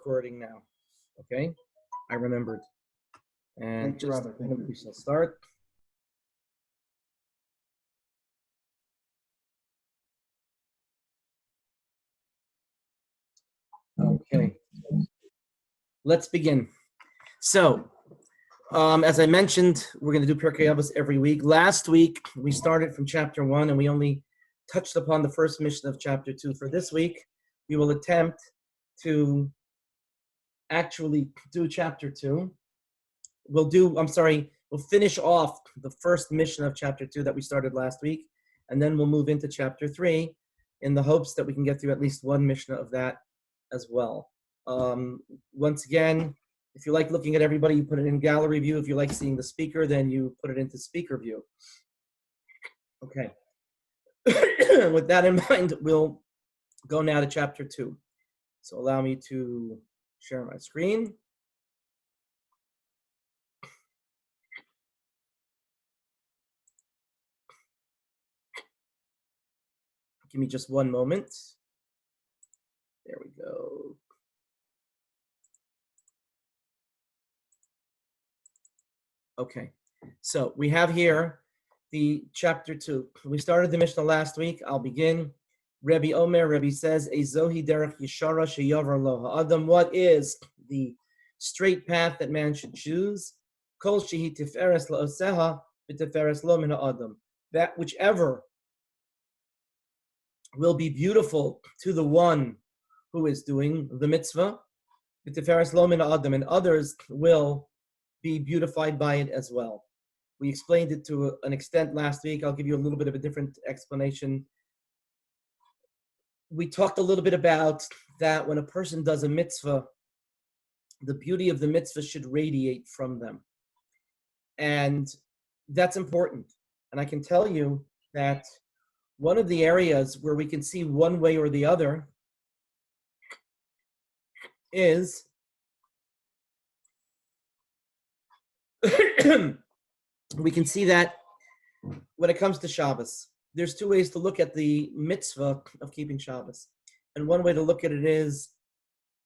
recording now. Okay, I remembered. And Thank you, Rabbi. Thank you. We shall start. Okay, let's begin. So, as I mentioned, we're going to do Pirkei Avos every week. Last week, we started from chapter 1, and we only touched upon the first Mishnah of chapter 2. For this week, we will attempt to actually do chapter 2. We'll finish off the first Mishnah of chapter 2 that we started last week, and then we'll move into chapter 3 in the hopes that we can get through at least one Mishnah of that as well. Once again, if you like looking at everybody, you put it in gallery view. If you like seeing the speaker, then you put it into speaker view. Okay. With that in mind, we'll go now to chapter 2. So allow me to share my screen. Give me just one moment. There we go. Okay, so we have here the chapter 2. We started the Mishnah last week. I'll begin. Rebbe Omer, Rebbe says, Ezohi derech yishara sheyavar lo ha'adam. What is the straight path that man should choose? Kol shehi tiferes la'oseha v'tiferes lo min ha'adam. That whichever will be beautiful to the one who is doing the mitzvah, v'tiferes lo min ha'adam, and others will be beautified by it as well. We explained it to an extent last week. I'll give you a little bit of a different explanation. We talked a little bit about that when a person does a mitzvah, the beauty of the mitzvah should radiate from them. And that's important. And I can tell you that one of the areas where we can see one way or the other is we can see that when it comes to Shabbos, there's two ways to look at the mitzvah of keeping Shabbos. And one way to look at it is,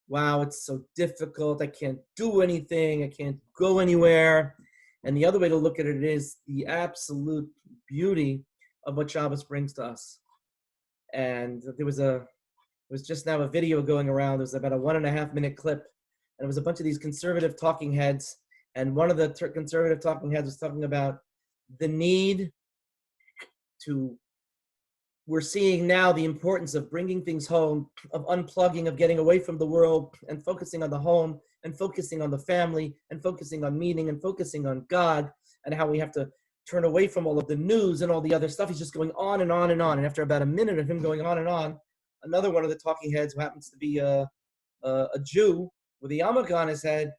wow, it's so difficult. I can't do anything. I can't go anywhere. And the other way to look at it is the absolute beauty of what Shabbos brings to us. And there was just now a video going around. It was about a 1.5 minute clip. And it was a bunch of these conservative talking heads. And one of the conservative talking heads was talking about the need to, we're seeing now the importance of bringing things home, of unplugging, of getting away from the world and focusing on the home and focusing on the family and focusing on meaning and focusing on God, and how we have to turn away from all of the news and all the other stuff. He's just going on and on and on. And after about a minute of him going on and on, another one of the talking heads, who happens to be a Jew with a yarmulke on his head,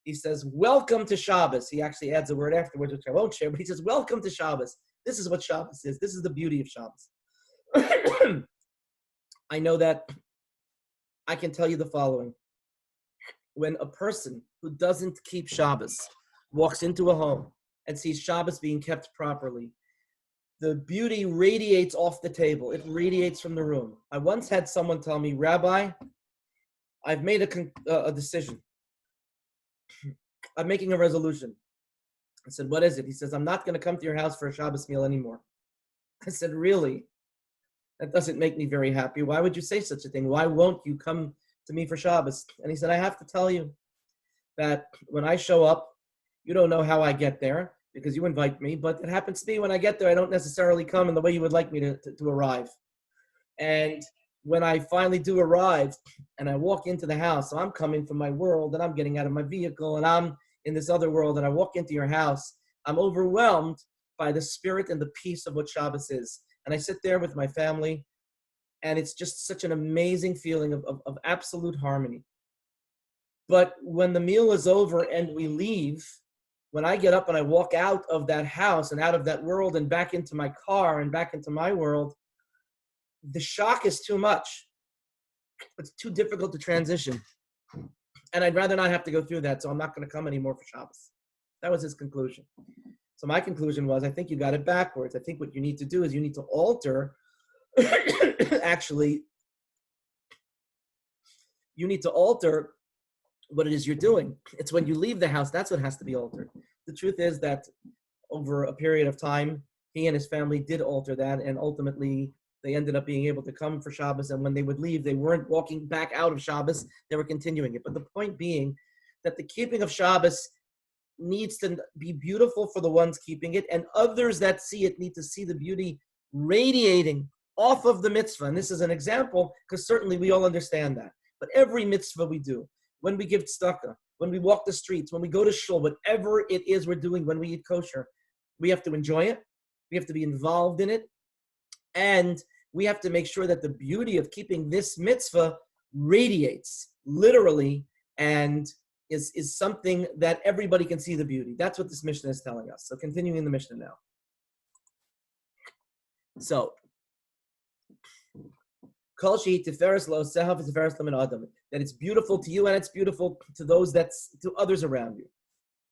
he says, "Welcome to Shabbos." He actually adds a word afterwards, which I won't share, but he says, "Welcome to Shabbos. This is what Shabbos is. This is the beauty of Shabbos." I know that I can tell you the following. When a person who doesn't keep Shabbos walks into a home and sees Shabbos being kept properly, the beauty radiates off the table. It radiates from the room. I once had someone tell me, "Rabbi, I've made a decision. I'm making a resolution." I said, "What is it?" He says, "I'm not going to come to your house for a Shabbos meal anymore." I said, "Really? That doesn't make me very happy. Why would you say such a thing? Why won't you come to me for Shabbos?" And he said, "I have to tell you that when I show up, you don't know how I get there because you invite me, but it happens to be when I get there, I don't necessarily come in the way you would like me to arrive. And when I finally do arrive and I walk into the house, so I'm coming from my world and I'm getting out of my vehicle and I'm in this other world, and I walk into your house, I'm overwhelmed by the spirit and the peace of what Shabbos is. And I sit there with my family, and it's just such an amazing feeling of absolute harmony. But when the meal is over and we leave, when I get up and I walk out of that house and out of that world and back into my car and back into my world, the shock is too much. It's too difficult to transition. And I'd rather not have to go through that, so I'm not going to come anymore for Shabbos." That was his conclusion. So my conclusion was, I think you got it backwards. I think what you need to do is you need to alter, actually, you need to alter what it is you're doing. It's when you leave the house, that's what has to be altered. The truth is that over a period of time, he and his family did alter that, and ultimately they ended up being able to come for Shabbos, and when they would leave, they weren't walking back out of Shabbos, they were continuing it. But the point being that the keeping of Shabbos needs to be beautiful for the ones keeping it, and others that see it need to see the beauty radiating off of the mitzvah. And this is an example, because certainly we all understand that. But every mitzvah we do, when we give tzedakah, when we walk the streets, when we go to shul, whatever it is we're doing, when we eat kosher, we have to enjoy it. We have to be involved in it. And we have to make sure that the beauty of keeping this mitzvah radiates, literally, and is something that everybody can see the beauty. That's what this Mishnah is telling us. So continuing in the Mishnah now. So, that it's beautiful to you and it's beautiful to to others around you.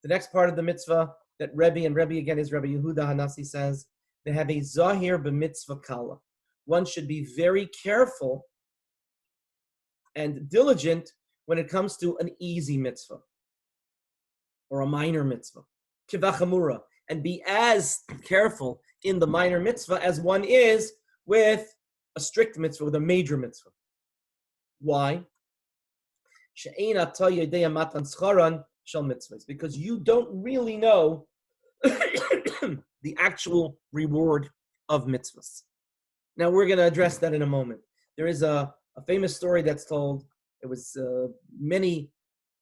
The next part of the mitzvah that Rebbe, and Rebbe again is Rabbi Yehuda Hanasi, says, they have a zahir b'mitzvah kala. One should be very careful and diligent when it comes to an easy mitzvah or a minor mitzvah, kivachamura, and be as careful in the minor mitzvah as one is with a strict mitzvah, with a major mitzvah. Why? Because you don't really know the actual reward of mitzvahs. Now we're going to address that in a moment. There is a famous story that's told. It was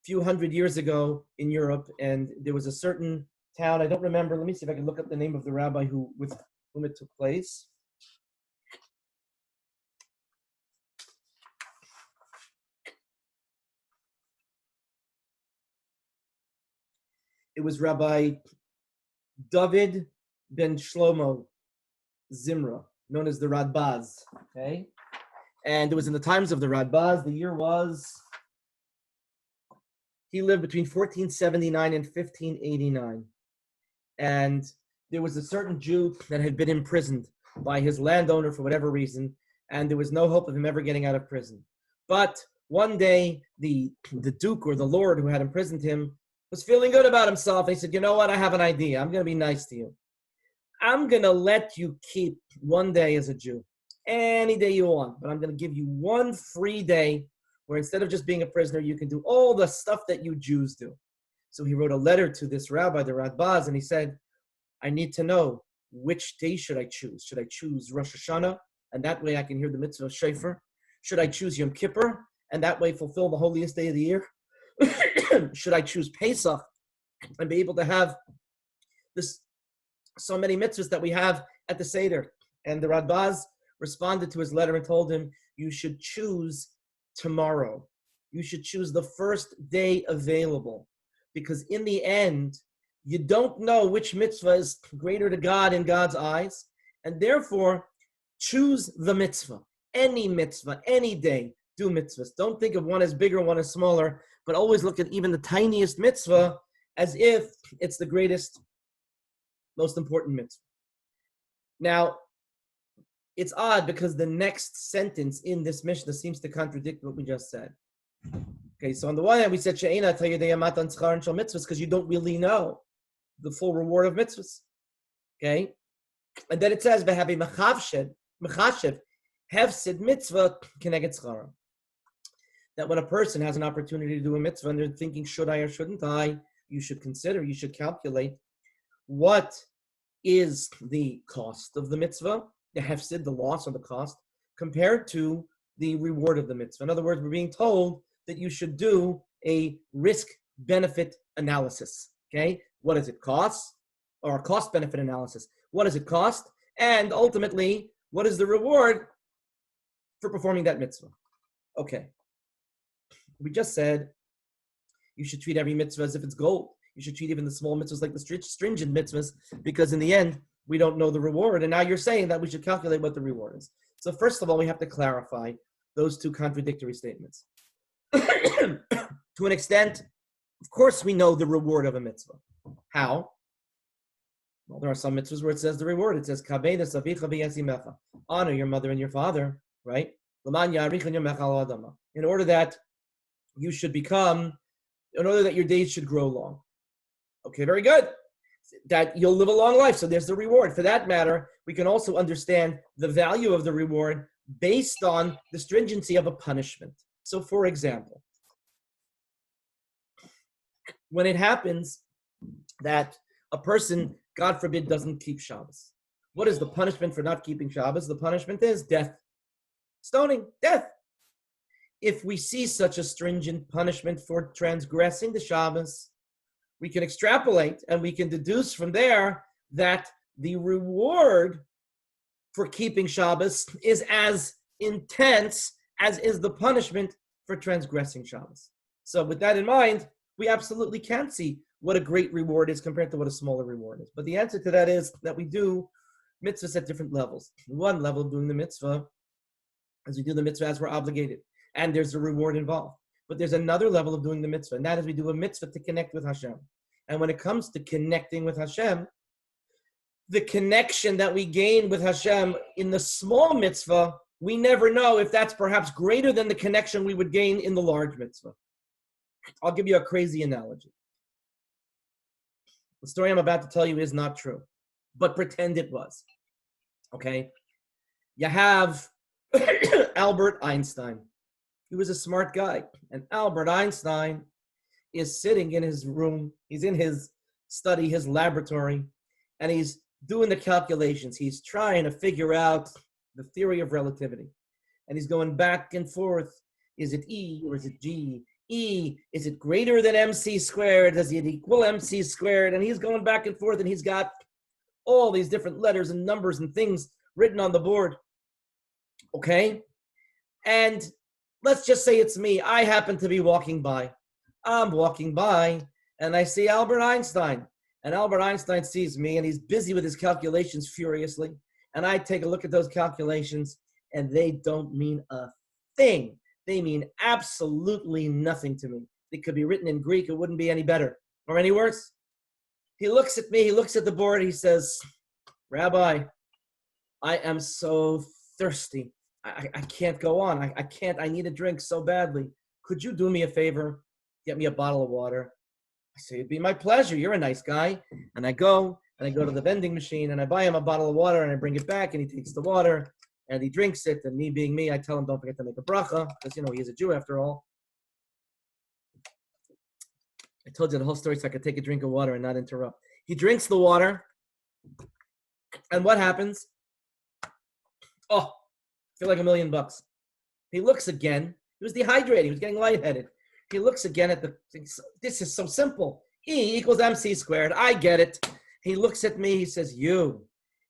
few hundred years ago in Europe, and there was a certain town, I don't remember, let me see if I can look up the name of the rabbi with whom it took place. It was Rabbi David ben Shlomo Zimra, known as the Radbaz, okay? And it was in the times of the Radbaz. The year was, he lived between 1479 and 1589. And there was a certain Jew that had been imprisoned by his landowner for whatever reason, and there was no hope of him ever getting out of prison. But one day, the Duke or the Lord who had imprisoned him was feeling good about himself. And he said, you know what, I have an idea. I'm going to be nice to you. I'm going to let you keep one day as a Jew, any day you want, but I'm going to give you one free day where instead of just being a prisoner, you can do all the stuff that you Jews do. So he wrote a letter to this rabbi, the Radbaz, and he said, I need to know which day should I choose. Should I choose Rosh Hashanah, and that way I can hear the mitzvah of Shofar? Should I choose Yom Kippur, and that way fulfill the holiest day of the year? Should I choose Pesach and be able to have so many mitzvahs that we have at the Seder? And the Radbaz responded to his letter and told him, you should choose tomorrow. You should choose the first day available, because in the end, you don't know which mitzvah is greater to God in God's eyes, and therefore, choose the mitzvah. Any mitzvah, any day, do mitzvahs. Don't think of one as bigger, one as smaller, but always look at even the tiniest mitzvah as if it's the greatest, most important mitzvah. Now, it's odd because the next sentence in this Mishnah seems to contradict what we just said. Okay, so on the one hand, we said She'ena Tayyidei Matan Tzchar and Shal mitzvahs because you don't really know the full reward of mitzvahs. Okay, and then it says V'habi Mechashev Hefsid Mitzvah Keneged Tzchara. That when a person has an opportunity to do a mitzvah and they're thinking, should I or shouldn't I? You should consider, you should calculate what is the cost of the mitzvah, the hefsid, the loss or the cost, compared to the reward of the mitzvah. In other words, we're being told that you should do a risk-benefit analysis. Okay, what does it cost? Or a cost-benefit analysis. What does it cost? And ultimately, what is the reward for performing that mitzvah? Okay. We just said you should treat every mitzvah as if it's gold. You should treat even the small mitzvahs like the stringent mitzvahs, because in the end, we don't know the reward. And now you're saying that we should calculate what the reward is. So first of all, we have to clarify those two contradictory statements. To an extent, of course, we know the reward of a mitzvah. How? Well, there are some mitzvahs where it says the reward. It says, honor your mother and your father, right? In order that you should become in order that your days should grow long. Okay, very good. That you'll live a long life. So there's the reward. For that matter, we can also understand the value of the reward based on the stringency of a punishment. So for example, when it happens that a person, God forbid, doesn't keep Shabbos, what is the punishment for not keeping Shabbos? The punishment is death. Stoning, death. If we see such a stringent punishment for transgressing the Shabbos, we can extrapolate and we can deduce from there that the reward for keeping Shabbos is as intense as is the punishment for transgressing Shabbos. So with that in mind, we absolutely can see what a great reward is compared to what a smaller reward is. But the answer to that is that we do mitzvahs at different levels. One level of doing the mitzvah, as we do the mitzvah as we're obligated, and there's a reward involved. But there's another level of doing the mitzvah, and that is we do a mitzvah to connect with Hashem. And when it comes to connecting with Hashem, the connection that we gain with Hashem in the small mitzvah, we never know if that's perhaps greater than the connection we would gain in the large mitzvah. I'll give you a crazy analogy. The story I'm about to tell you is not true, but pretend it was. Okay? You have Albert Einstein. He was a smart guy. And Albert Einstein is sitting in his room. He's in his study, his laboratory, and he's doing the calculations. He's trying to figure out the theory of relativity. And he's going back and forth. Is it E or is it G? E, is it greater than MC squared? Does it equal MC squared? And he's going back and forth, and he's got all these different letters and numbers and things written on the board. Okay? And let's just say it's me. I happen to be walking by. I'm walking by, and I see Albert Einstein. And Albert Einstein sees me, and he's busy with his calculations furiously. And I take a look at those calculations, and they don't mean a thing. They mean absolutely nothing to me. They could be written in Greek. It wouldn't be any better or any worse. He looks at me. He looks at the board. He says, Rabbi, I am so thirsty. I can't go on. I can't. I need a drink so badly. Could you do me a favor? Get me a bottle of water. I say, it'd be my pleasure. You're a nice guy. And I go to the vending machine, and I buy him a bottle of water, and I bring it back, and he takes the water, and he drinks it. And me being me, I tell him, don't forget to make a bracha, because, he's a Jew after all. I told you the whole story so I could take a drink of water and not interrupt. He drinks the water, and what happens? Oh, I feel like $1 million. He looks again. He was dehydrated. He was getting lightheaded. He looks again at this is so simple. E equals MC squared. I get it. He looks at me. He says, you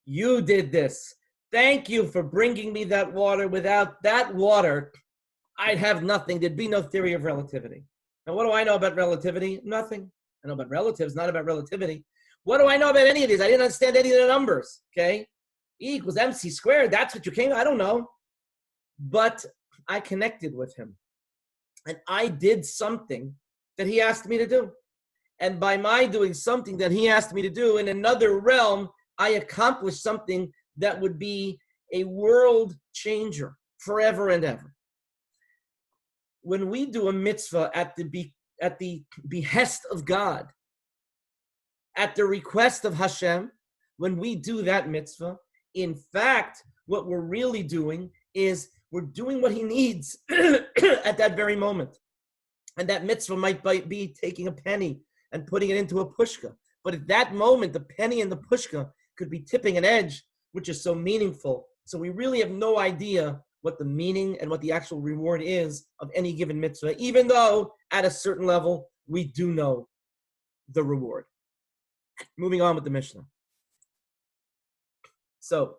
did this. Thank you for bringing me that water. Without that water, I'd have nothing. There'd be no theory of relativity. Now, what do I know about relativity? Nothing. I know about relatives, not about relativity. What do I know about any of these? I didn't understand any of the numbers, okay? E equals MC squared. That's what you came. I don't know. But I connected with him. And I did something that he asked me to do. And by my doing something that he asked me to do in another realm, I accomplished something that would be a world changer forever and ever. When we do a mitzvah at the behest of God, at the request of Hashem, when we do that mitzvah, in fact, what we're really doing is we're doing what he needs at that very moment. And that mitzvah might be taking a penny and putting it into a pushka. But at that moment, the penny and the pushka could be tipping an edge, which is so meaningful. So we really have no idea what the meaning and what the actual reward is of any given mitzvah, even though at a certain level, we do know the reward. Moving on with the Mishnah. So,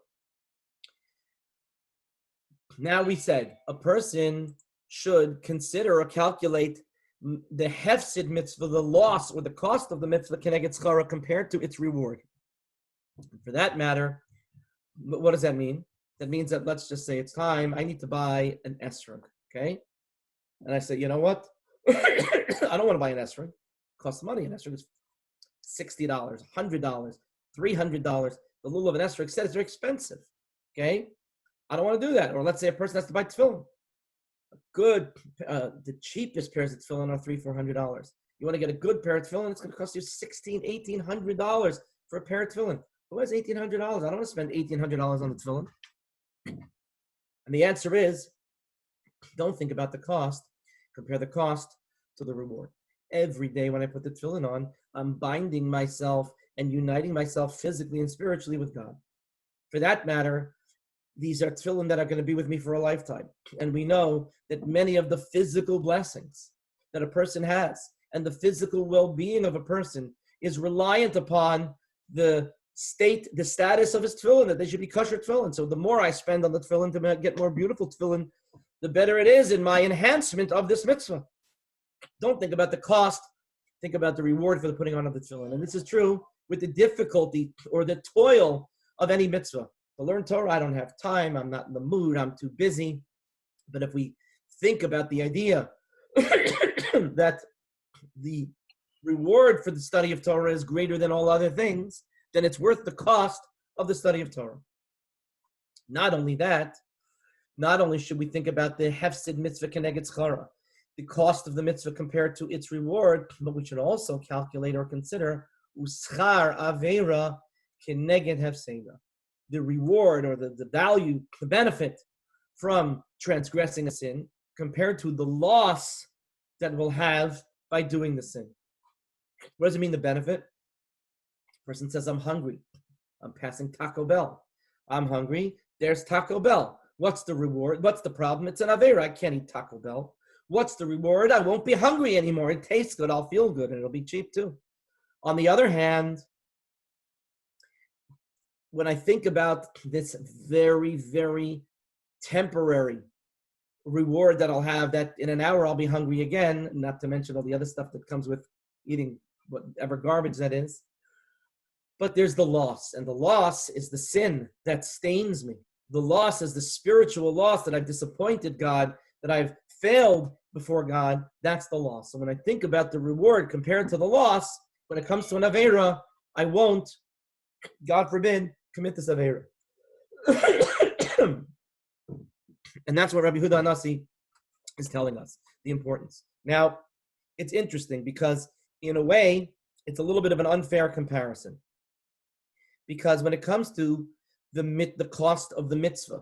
now we said a person should consider or calculate the hefsid mitzvah, the loss or the cost of the mitzvah keneged schara compared to its reward. And for that matter, what does that mean? That means that let's just say it's time, I need to buy an esrog, okay? And I say, you know what? I don't want to buy an esrog. It costs money. An esrog is $60, $100, $300. The lulav of an esrog said it's very expensive, okay? I don't want to do that. Or let's say a person has to buy tefillin. The cheapest pairs of tefillin are $300-$400. You want to get a good pair of tefillin, it's going to cost you $1,600, $1,800 for a pair of tefillin. Who has $1,800? I don't want to spend $1,800 on the tefillin. And the answer is, don't think about the cost. Compare the cost to the reward. Every day when I put the tefillin on, I'm binding myself and uniting myself physically and spiritually with God. For that matter, these are tefillin that are going to be with me for a lifetime. And we know that many of the physical blessings that a person has and the physical well-being of a person is reliant upon the status of his tefillin, that they should be kosher tefillin. So the more I spend on the tefillin to get more beautiful tefillin, the better it is in my enhancement of this mitzvah. Don't think about the cost. Think about the reward for the putting on of the tefillin. And this is true with the difficulty or the toil of any mitzvah. To learn Torah, I don't have time. I'm not in the mood. I'm too busy. But if we think about the idea that the reward for the study of Torah is greater than all other things, then it's worth the cost of the study of Torah. Not only that, not only should we think about the hefsid mitzvah keneged schara, the cost of the mitzvah compared to its reward, but we should also calculate or consider uschar avera keneged hefseda, the reward or the value, the benefit from transgressing a sin compared to the loss that we'll have by doing the sin. What does it mean, the benefit? Person says, I'm hungry. I'm passing Taco Bell. I'm hungry. There's Taco Bell. What's the reward? What's the problem? It's an Avera. I can't eat Taco Bell. What's the reward? I won't be hungry anymore. It tastes good. I'll feel good, and it'll be cheap too. On the other hand, when I think about this very, very temporary reward that I'll have, that in an hour I'll be hungry again, not to mention all the other stuff that comes with eating whatever garbage that is. But there's the loss, and the loss is the sin that stains me. The loss is the spiritual loss that I've disappointed God, that I've failed before God. That's the loss. So when I think about the reward compared to the loss, when it comes to an Avera, I won't, God forbid, commit this Avera. And that's what Rabbi Yehuda Anasi is telling us, the importance. Now, it's interesting because in a way, it's a little bit of an unfair comparison. Because when it comes to the cost of the mitzvah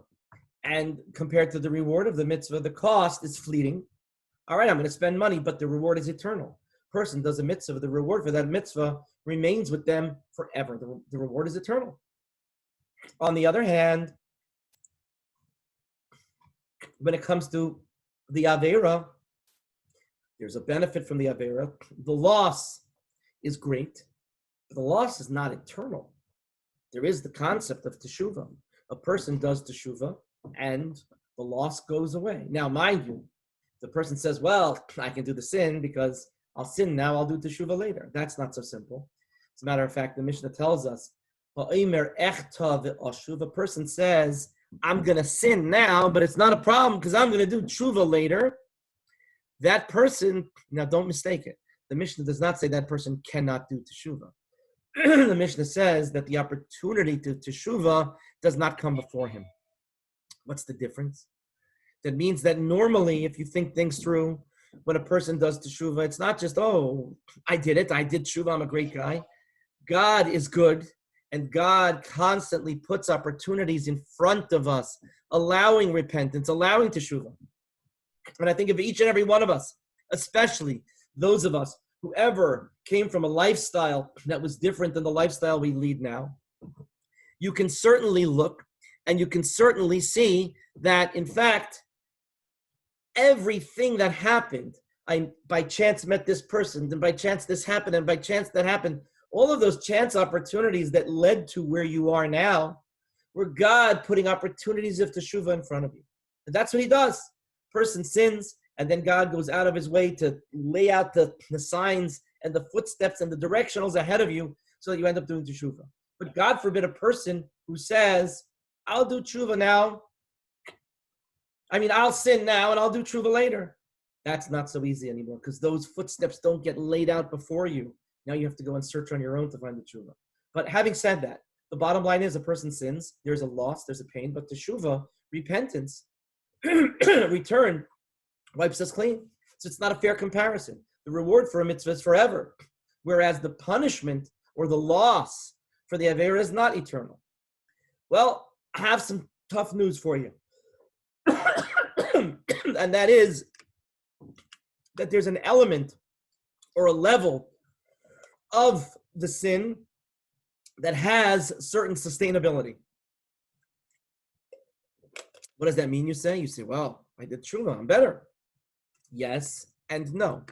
and compared to the reward of the mitzvah, the cost is fleeting. All right, I'm going to spend money, but the reward is eternal. Person does a mitzvah, the reward for that mitzvah remains with them forever. The reward is eternal. On the other hand, when it comes to the Avera, there's a benefit from the Avera. The loss is great, but the loss is not eternal. There is the concept of teshuvah. A person does teshuvah, and the loss goes away. Now, mind you, the person says, well, I can do the sin because I'll sin now, I'll do teshuvah later. That's not so simple. As a matter of fact, the Mishnah tells us, a person says, I'm going to sin now, but it's not a problem because I'm going to do teshuvah later. That person, now don't mistake it. The Mishnah does not say that person cannot do teshuvah. The Mishnah says that the opportunity to teshuvah does not come before him. What's the difference? That means that normally, if you think things through, when a person does teshuvah, it's not just, oh, I did it, I did teshuvah, I'm a great guy. God is good, and God constantly puts opportunities in front of us, allowing repentance, allowing teshuvah. And I think of each and every one of us, especially those of us who ever came from a lifestyle that was different than the lifestyle we lead now, you can certainly look and you can certainly see that, in fact, everything that happened, I by chance met this person, and by chance this happened, and by chance that happened, all of those chance opportunities that led to where you are now were God putting opportunities of teshuvah in front of you. And that's what he does. Person sins, and then God goes out of his way to lay out the signs and the footsteps and the directionals ahead of you so that you end up doing teshuvah. But God forbid a person who says, I'll do teshuvah now. I'll sin now and I'll do teshuvah later. That's not so easy anymore because those footsteps don't get laid out before you. Now you have to go and search on your own to find the teshuvah. But having said that, the bottom line is a person sins, there's a loss, there's a pain, but teshuvah, repentance, return, wipes us clean. So it's not a fair comparison. The reward for a mitzvah is forever, whereas the punishment or the loss for the Avera is not eternal. Well, I have some tough news for you. And that is that there's an element or a level of the sin that has certain sustainability. What does that mean, you say? You say, well, I did tshuva, I'm better. Yes and no.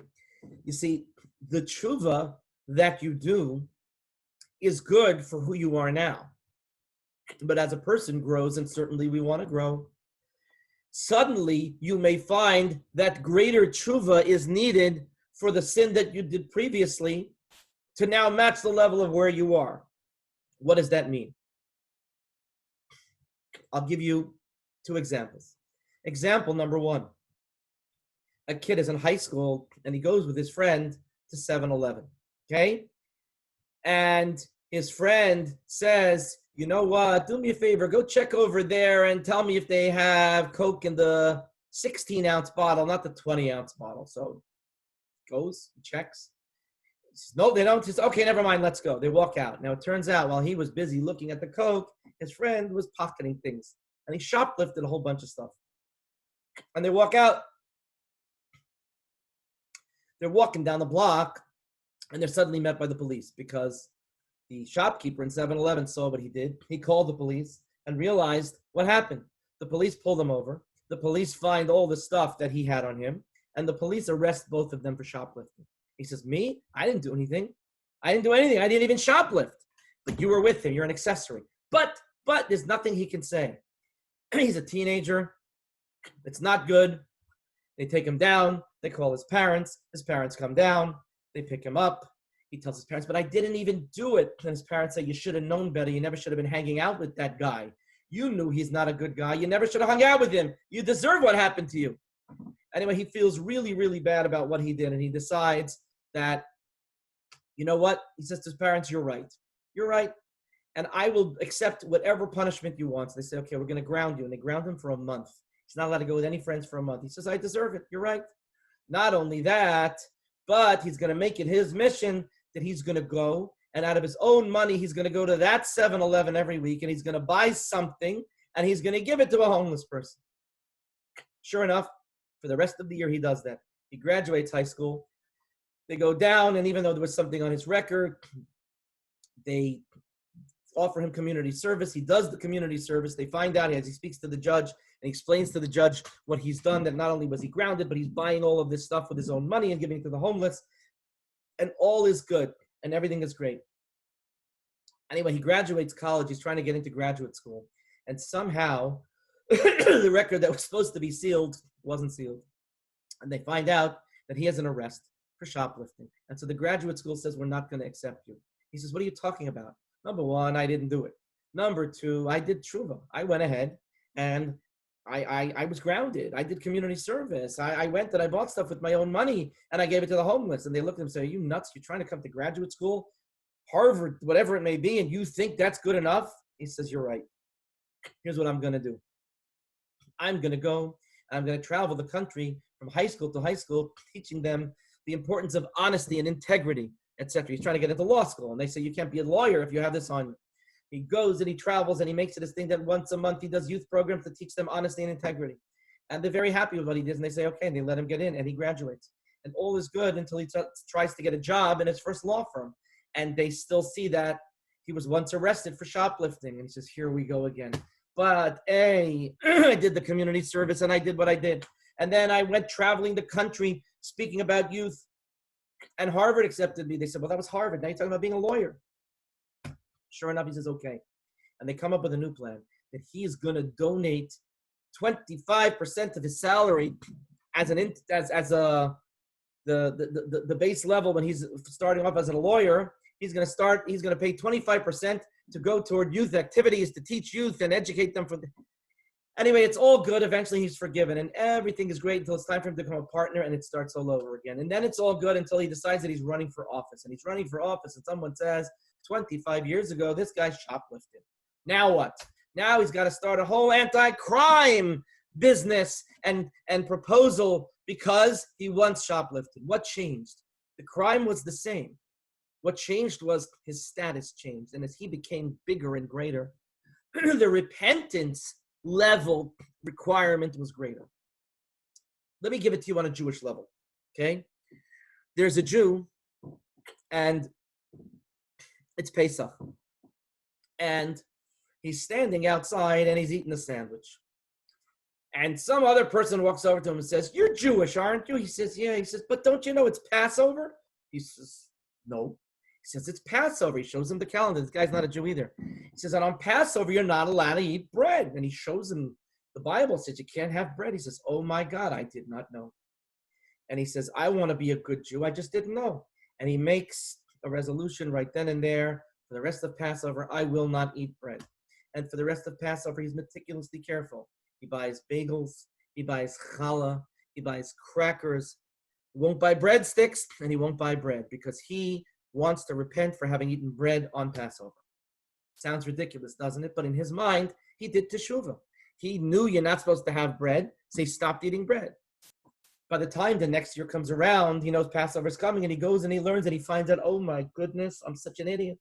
You see, the tshuva that you do is good for who you are now. But as a person grows, and certainly we want to grow, suddenly you may find that greater tshuva is needed for the sin that you did previously to now match the level of where you are. What does that mean? I'll give you 2 examples. Example number 1. A kid is in high school and he goes with his friend to 7-Eleven, okay? And his friend says, you know what, do me a favor, go check over there and tell me if they have Coke in the 16-ounce bottle, not the 20-ounce bottle. So he goes, he checks. He says, no, they don't. He says, okay, never mind, let's go. They walk out. Now, it turns out while he was busy looking at the Coke, his friend was pocketing things. And he shoplifted a whole bunch of stuff. And they walk out. They're walking down the block, and they're suddenly met by the police because the shopkeeper in 7-Eleven saw what he did. He called the police and realized what happened. The police pull them over. The police find all the stuff that he had on him, and the police arrest both of them for shoplifting. He says, me? I didn't do anything. I didn't do anything. I didn't even shoplift. But you were with him. You're an accessory. But there's nothing he can say. He's a teenager. It's not good. They take him down. They call his parents. His parents come down. They pick him up. He tells his parents, but I didn't even do it. And his parents say, you should have known better. You never should have been hanging out with that guy. You knew he's not a good guy. You never should have hung out with him. You deserve what happened to you. Anyway, he feels really, really bad about what he did. And he decides that, you know what? He says to his parents, you're right. You're right. And I will accept whatever punishment you want. So they say, okay, we're going to ground you. And they ground him for a month. He's not allowed to go with any friends for a month. He says, I deserve it. You're right. Not only that, but he's going to make it his mission that he's going to go, and out of his own money, he's going to go to that 7-Eleven every week, and he's going to buy something, and he's going to give it to a homeless person. Sure enough, for the rest of the year, he does that. He graduates high school. They go down, and even though there was something on his record, they offer him community service. He does the community service. They find out as he speaks to the judge and explains to the judge what he's done, that not only was he grounded, but he's buying all of this stuff with his own money and giving it to the homeless. And all is good, and everything is great. Anyway, he graduates college. He's trying to get into graduate school. And somehow, the record that was supposed to be sealed wasn't sealed. And they find out that he has an arrest for shoplifting. And so the graduate school says, we're not going to accept you. He says, what are you talking about? Number 1, I didn't do it. Number 2, I did tshuva. I went ahead and I was grounded. I did community service. I went and I bought stuff with my own money and I gave it to the homeless. And they looked at him and said, are you nuts? You're trying to come to graduate school, Harvard, whatever it may be, and you think that's good enough? He says, you're right. Here's what I'm going to do. I'm going to go and I'm going to travel the country from high school to high school, teaching them the importance of honesty and integrity, etc. He's trying to get into law school. And they say, you can't be a lawyer if you have this on you. He goes and he travels and he makes it his thing that once a month he does youth programs to teach them honesty and integrity. And they're very happy with what he does. And they say, okay, and they let him get in and he graduates. And all is good until he tries to get a job in his first law firm. And they still see that he was once arrested for shoplifting. And he says, here we go again. But hey, I did the community service and I did what I did. And then I went traveling the country speaking about youth. And Harvard accepted me. They said, well, that was Harvard. Now you're talking about being a lawyer. Sure enough, he says, okay. And they come up with a new plan that he is going to donate 25% of his salary as the base level when he's starting off as a lawyer. He's going to pay 25% to go toward youth activities, to teach youth and educate them. Anyway, it's all good. Eventually he's forgiven and everything is great until it's time for him to become a partner and it starts all over again. And then it's all good until he decides that he's running for office. And he's running for office and someone says, 25 years ago, this guy shoplifted. Now what? Now he's got to start a whole anti-crime business and proposal because he once shoplifted. What changed? The crime was the same. What changed was his status changed. And as he became bigger and greater, the repentance level requirement was greater. Let me give it to you on a Jewish level, okay? There's a Jew, and it's Pesach. And he's standing outside, and he's eating a sandwich. And some other person walks over to him and says, "You're Jewish, aren't you?" He says, "Yeah." He says, "But don't you know it's Passover?" He says, "No." He says, "It's Passover." He shows him the calendar. This guy's not a Jew either. He says, "And on Passover, you're not allowed to eat bread." And he shows him the Bible says you can't have bread. He says, "Oh my God, I did not know." And he says, "I want to be a good Jew. I just didn't know." And he makes a resolution right then and there. For the rest of Passover, I will not eat bread. And for the rest of Passover, he's meticulously careful. He buys bagels, he buys challah, he buys crackers. He won't buy breadsticks, and he won't buy bread because he wants to repent for having eaten bread on Passover. Sounds ridiculous, doesn't it? But in his mind, he did teshuvah. He knew you're not supposed to have bread, so he stopped eating bread. By the time the next year comes around, he knows Passover's coming, and he goes and he learns, and he finds out, oh my goodness, I'm such an idiot.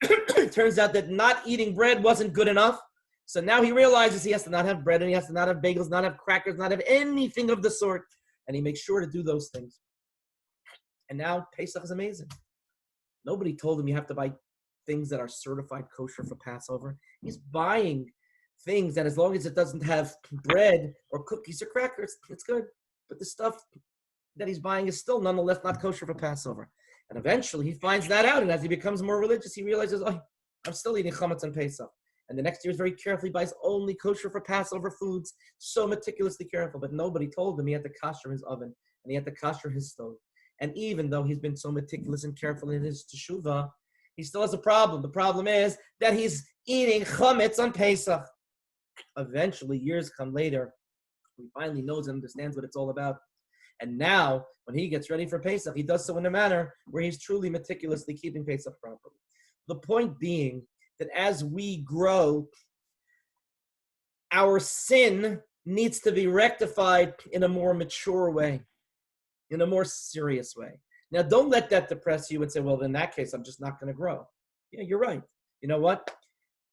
It turns out that not eating bread wasn't good enough. So now he realizes he has to not have bread, and he has to not have bagels, not have crackers, not have anything of the sort. And he makes sure to do those things. And now Pesach is amazing. Nobody told him you have to buy things that are certified kosher for Passover. He's buying things that as long as it doesn't have bread or cookies or crackers, it's good. But the stuff that he's buying is still nonetheless not kosher for Passover. And eventually he finds that out, and as he becomes more religious, he realizes, oh, I'm still eating chametz on Pesach. And the next year is very carefully buys only kosher for Passover foods, so meticulously careful. But nobody told him he had to kosher his oven, and he had to kosher his stove. And even though he's been so meticulous and careful in his teshuvah, he still has a problem. The problem is that he's eating chametz on Pesach. Eventually, years come later, he finally knows and understands what it's all about. And now, when he gets ready for Pesach, he does so in a manner where he's truly meticulously keeping Pesach properly. The point being that as we grow, our sin needs to be rectified in a more mature way, in a more serious way. Now, don't let that depress you and say, well, in that case, I'm just not going to grow. Yeah, you're right. You know what?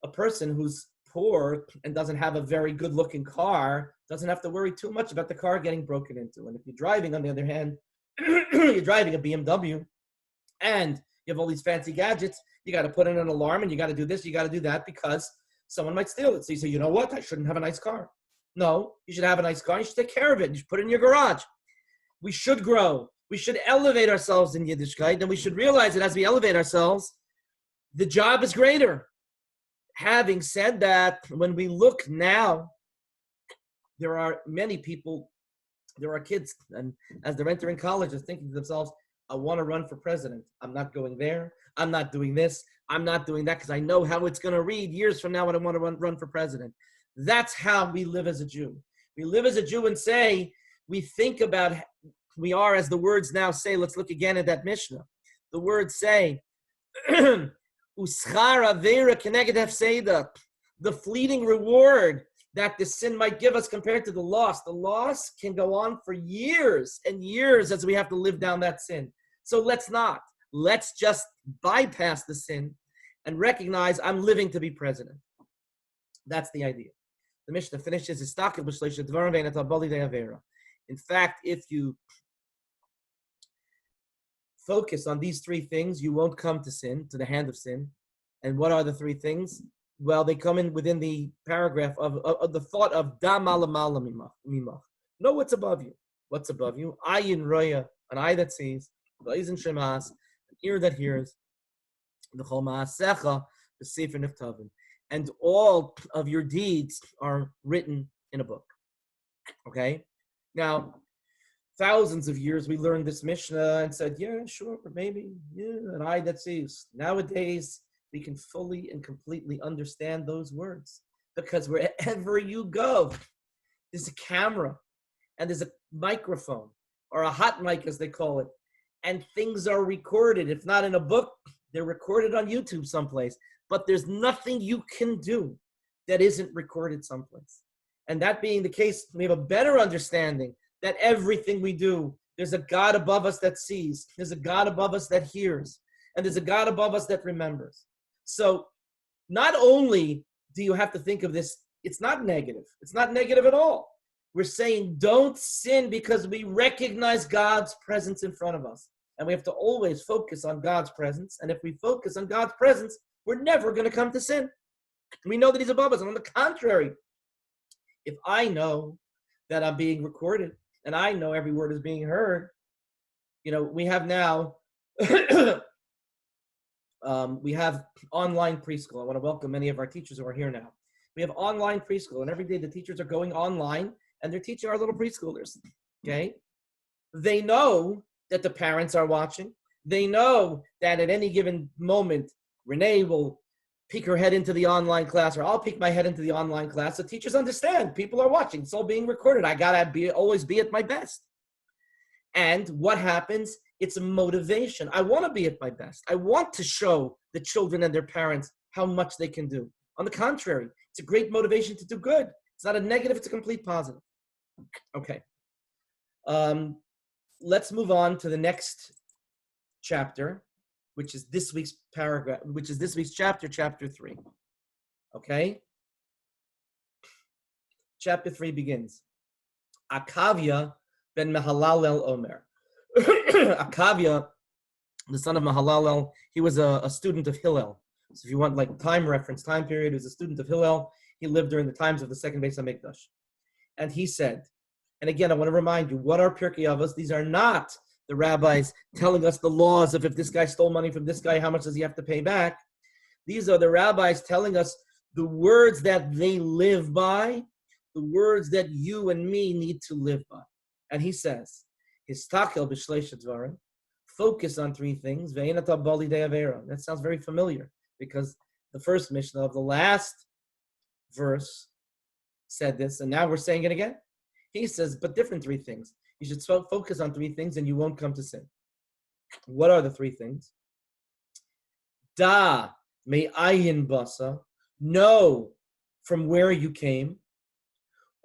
A person who's poor and doesn't have a very good-looking car doesn't have to worry too much about the car getting broken into. And if you're driving, on the other hand, you're driving a BMW and you have all these fancy gadgets, you got to put in an alarm and you got to do this, you got to do that because someone might steal it. So you say, you know what? I shouldn't have a nice car. No, you should have a nice car. You should take care of it. You should put it in your garage. We should grow. We should elevate ourselves in Yiddishkeit, and we should realize that as we elevate ourselves, the job is greater. Having said that, when we look now, there are many people, there are kids, and as they're entering college, they're thinking to themselves, I want to run for president. I'm not going there. I'm not doing this. I'm not doing that because I know how it's going to read years from now when I want to run for president. That's how we live as a Jew. We live as a Jew and say, we think about, we are, as the words now say, let's look again at that Mishnah. The words say, the fleeting reward that the sin might give us compared to the loss. The loss can go on for years and years as we have to live down that sin. So let's not. Let's just bypass the sin and recognize I'm living to be president. That's the idea. The Mishnah finishes his Avera. In fact, if you focus on these three things, you won't come to sin, to the hand of sin. And what are the three things? Well, they come in within the paragraph of the thought of da malamala mimach. Know what's above you. What's above you? Ayin roya, an eye that sees, v'ayzin shemas, an ear that hears, v'chol ma'asecha, the sefer niftavim. And all of your deeds are written in a book. Okay? Now, thousands of years we learned this Mishnah and said, yeah, sure, maybe, yeah, an eye that sees. Nowadays, we can fully and completely understand those words because wherever you go, there's a camera and there's a microphone or a hot mic, as they call it, and things are recorded. If not in a book, they're recorded on YouTube someplace, but there's nothing you can do that isn't recorded someplace. And that being the case, we have a better understanding that everything we do, there's a God above us that sees, there's a God above us that hears, and there's a God above us that remembers. So not only do you have to think of this, it's not negative. It's not negative at all. We're saying don't sin because we recognize God's presence in front of us. And we have to always focus on God's presence. And if we focus on God's presence, we're never going to come to sin. We know that he's above us. And on the contrary, if I know that I'm being recorded and I know every word is being heard, we have now, we have online preschool. I want to welcome many of our teachers who are here now. We have online preschool, and every day the teachers are going online and they're teaching our little preschoolers, okay? They know that the parents are watching. They know that at any given moment, Renee will peek her head into the online class, or I'll peek my head into the online class. The teachers understand. People are watching. It's all being recorded. I got to always be at my best. And what happens? It's a motivation. I want to be at my best. I want to show the children and their parents how much they can do. On the contrary, it's a great motivation to do good. It's not a negative, it's a complete positive. Okay. Let's move on to the next chapter, which is this week's paragraph, which is this week's chapter, chapter 3. Okay? Chapter 3 begins. Akavia ben Mahalalel Omer. Akavia, the son of Mahalalel, he was a student of Hillel. So if you want like time reference, time period, he was a student of Hillel. He lived during the times of the second Beis HaMikdash. And he said, and again, I want to remind you, what are Pirkei Avos? These are not the rabbis telling us the laws of if this guy stole money from this guy, how much does he have to pay back? These are the rabbis telling us the words that they live by, the words that you and me need to live by. And he says, Histakel b'shleish dvarim, focus on 3 things. Ve'enata bali de Avera. That sounds very familiar because the first Mishnah of the last verse said this, and now we're saying it again. He says, but different 3 things. You should focus on 3 things and you won't come to sin. What are the 3 things? Da me'ayin basa, know from where you came.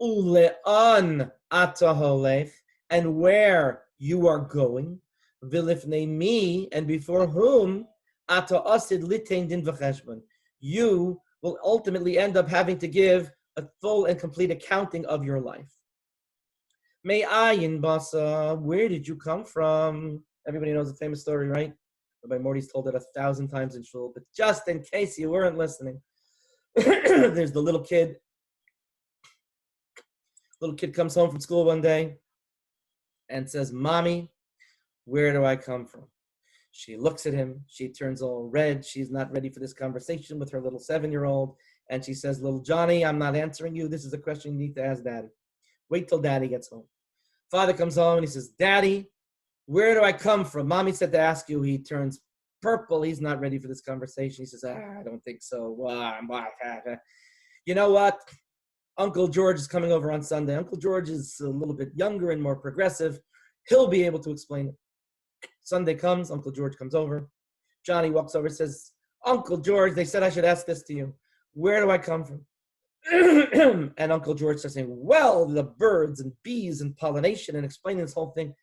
Ule'an ata holech, and where you are going. V'lifnei mi, and before whom ata asid litein din v'cheshbon. You will ultimately end up having to give a full and complete accounting of your life. Me'ayin basa, where did you come from? Everybody knows the famous story, right? Rabbi Morty's told it 1,000 times in shul, but just in case you weren't listening, there's the little kid. Little kid comes home from school one day and says, Mommy, where do I come from? She looks at him. She turns all red. She's not ready for this conversation with her little 7-year-old. And she says, little Johnny, I'm not answering you. This is a question you need to ask Daddy. Wait till Daddy gets home. Father comes home and he says, Daddy, where do I come from? Mommy said to ask you. He turns purple. He's not ready for this conversation. He says, I don't think so. You know what? Uncle George is coming over on Sunday. Uncle George is a little bit younger and more progressive. He'll be able to explain it. Sunday comes. Uncle George comes over. Johnny walks over and says, Uncle George, they said I should ask this to you. Where do I come from? And Uncle George starts saying, well, the birds and bees and pollination, and explaining this whole thing.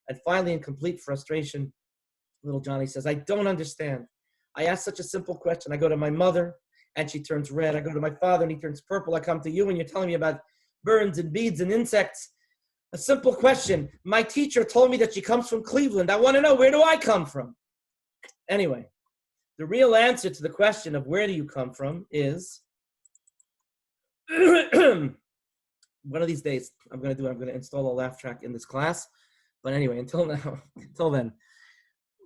And finally, in complete frustration, little Johnny says, I don't understand. I asked such a simple question. I go to my mother, and she turns red. I go to my father, and he turns purple. I come to you, and you're telling me about birds and bees and insects. A simple question. My teacher told me that she comes from Cleveland. I want to know, where do I come from? Anyway, the real answer to the question of where do you come from is, one of these days, I'm going to install a laugh track in this class. But anyway, until then,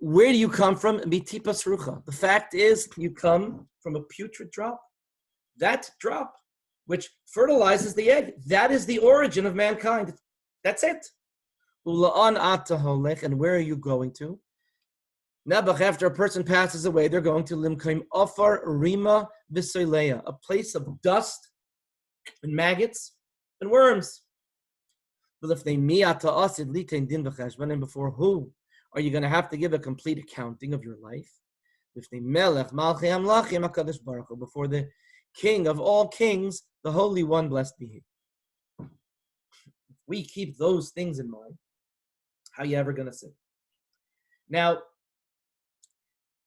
where do you come from? Mitipas rucha. The fact is, you come from a putrid drop. That drop, which fertilizes the egg, that is the origin of mankind. That's it. Ula'an ata holech, and where are you going to? Nebuch, after a person passes away, they're going to limkaim ofar rima v'soileya, a place of dust and maggots and worms. And before who are you going to have to give a complete accounting of your life? Before the King of all kings, the Holy One, blessed be He. we keep those things in mind, how are you ever going to sin? Now,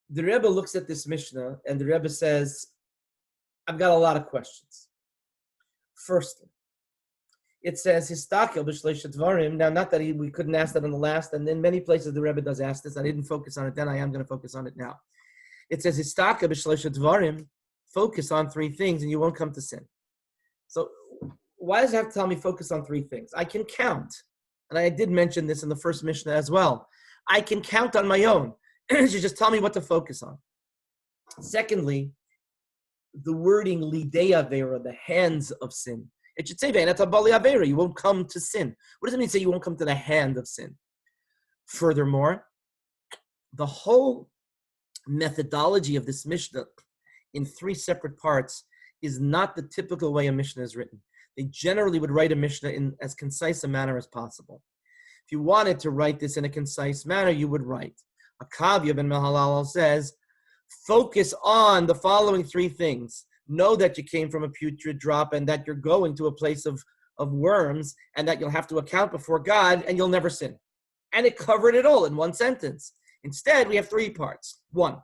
the Rebbe looks at this Mishnah, and the Rebbe says, I've got a lot of questions. Firstly, it says, Histakel b'shleisha dvarim. Now, not that we couldn't ask that in the last, and in many places the Rebbe does ask this. I didn't focus on it then. I am going to focus on it now. It says, Histakel b'shleisha dvarim. Focus on three things, and you won't come to sin. So, why does it have to tell me focus on three things? I can count, and I did mention this in the first Mishnah as well. I can count on my own. You just tell me what to focus on. Secondly, the wording lidei avera, the hands of sin. It should say avera, you won't come to sin. What does it mean say you won't come to the hand of sin? Furthermore, the whole methodology of this Mishnah in three separate parts is not the typical way a Mishnah is written. They generally would write a Mishnah in as concise a manner as possible. If you wanted to write this in a concise manner, you would write. Akavya ben Mehalal says, focus on the following three things. Know that you came from a putrid drop and that you're going to a place of worms and that you'll have to account before God and you'll never sin. And it covered it all in one sentence. Instead, we have three parts. One,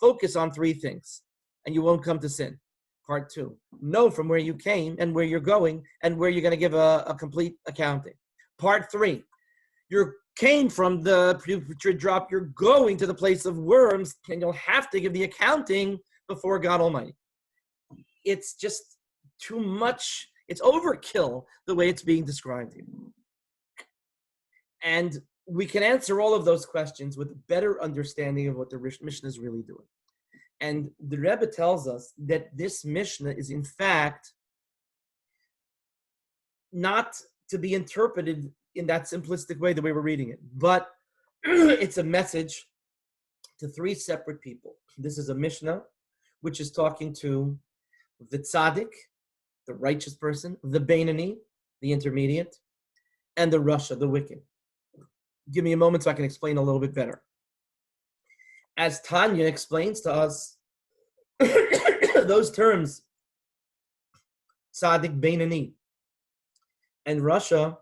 focus on three things and you won't come to sin. Part two, know from where you came and where you're going and where you're going to give a complete accounting. Part three, you came from the putrid drop, you're going to the place of worms, and you'll have to give the accounting before God Almighty. It's just too much, it's overkill the way it's being described here. And we can answer all of those questions with a better understanding of what the Mishnah is really doing. And the Rebbe tells us that this Mishnah is in fact not to be interpreted in that simplistic way, the way we're reading it. But it's a message to three separate people. This is a Mishnah, which is talking to the Sadiq, the righteous person, the Beinani, the intermediate, and the Rasha, the wicked. Give me a moment so I can explain a little bit better. As Tanya explains to us, those terms, Sadiq, Beinani, and Rasha,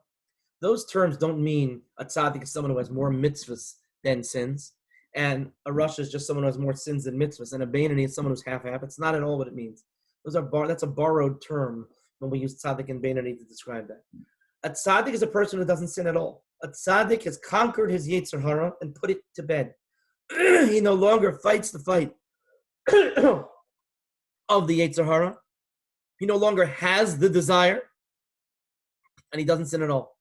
those terms don't mean a tzaddik is someone who has more mitzvahs than sins, and a rasha is just someone who has more sins than mitzvahs, and a beinani is someone who's half-half. It's not at all what it means. That's a borrowed term when we use tzaddik and beinani to describe that. A tzaddik is a person who doesn't sin at all. A tzaddik has conquered his yetzer hara and put it to bed. He no longer fights the fight of the yetzer hara. He no longer has the desire, and he doesn't sin at all.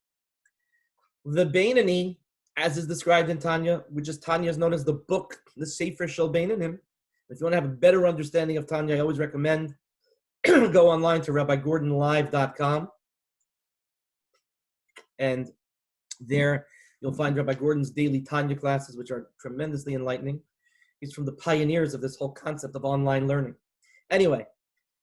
The Beinani, as is described in Tanya, which is Tanya is known as the book, the Sefer Shel Beinanim. If you want to have a better understanding of Tanya, I always recommend go online to RabbiGordonLive.com. And there you'll find Rabbi Gordon's daily Tanya classes, which are tremendously enlightening. He's from the pioneers of this whole concept of online learning. Anyway,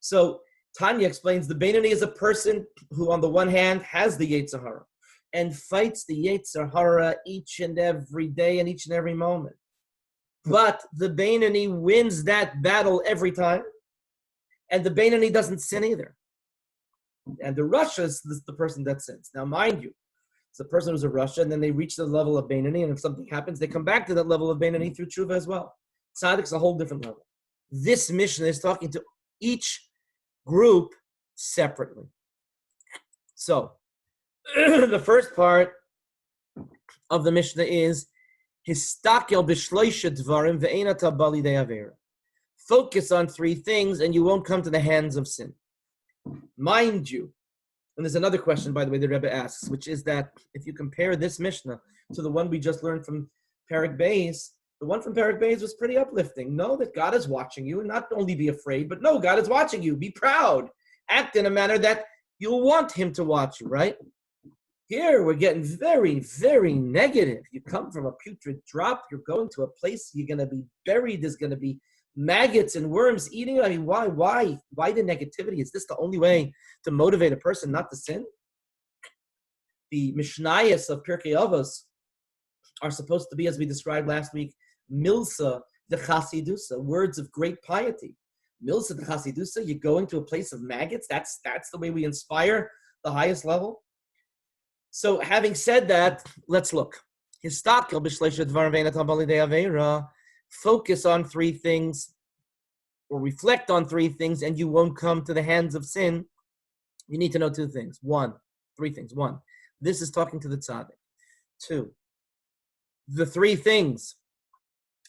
so Tanya explains the Beinani is a person who, on the one hand, has the yetzer hara and fights the yetzer hara each and every day and each and every moment. But the Beinani wins that battle every time, and the Beinani doesn't sin either. And the Rasha is the person that sins. Now, mind you, it's the person who's a Rasha, and then they reach the level of Beinani, and if something happens, they come back to that level of Beinani through tshuva as well. Tzadik's a whole different level. This Mishnah is talking to each group separately. So, the first part of the Mishnah is Histakel b'shloisha dvarim ve'ein ata ba lidei avera. Focus on three things and you won't come to the hands of sin. Mind you, and there's another question, by the way, the Rebbe asks, which is that if you compare this Mishnah to the one we just learned from Pirkei, the one from Pirkei was pretty uplifting. Know that God is watching you and not only be afraid, but no, God is watching you. Be proud. Act in a manner that you'll want him to watch you, right? Here, we're getting very, very negative. You come from a putrid drop. You're going to a place you're going to be buried. There's going to be maggots and worms eating. I mean, why the negativity? Is this the only way to motivate a person not to sin? The Mishnayos of Pirkei Avos are supposed to be, as we described last week, milsa de chasidusa, words of great piety. Milsa de chasidusa, you're going to a place of maggots. That's the way we inspire the highest level. So having said that, let's look. Focus on three things, or reflect on three things, and you won't come to the hands of sin. You need to know three things. One, this is talking to the tzaddik. Two, the three things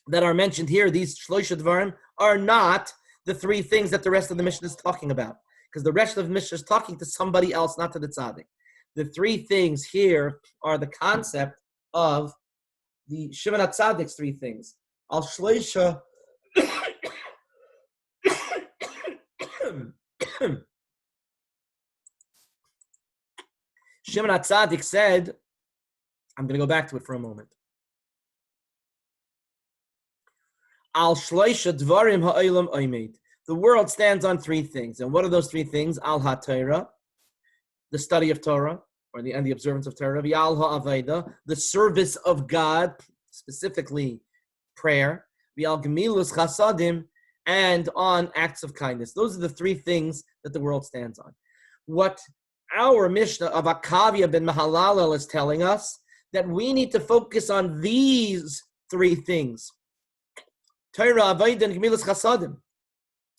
that are mentioned here, these shloisha dvarim, are not the three things that the rest of the Mishnah is talking about. Because the rest of the Mishnah is talking to somebody else, not to the tzaddik. The three things here are the concept of the Shimon HaTzaddik's three things. Al shloisha Shimon HaTzaddik said, I'm going to go back to it for a moment. Al shloisha dvarim ha'olam oimed. The world stands on three things. And what are those three things? Al ha'Torah, the study of Torah, and the observance of Torah. Al ha'aveda, the service of God, specifically prayer. Al gemilus chasadim, and on acts of kindness. Those are the three things that the world stands on. What our Mishnah of Akavia ben Mahalalel is telling us, that we need to focus on these three things. Torah, Avodah, and Gemilas Chasadim.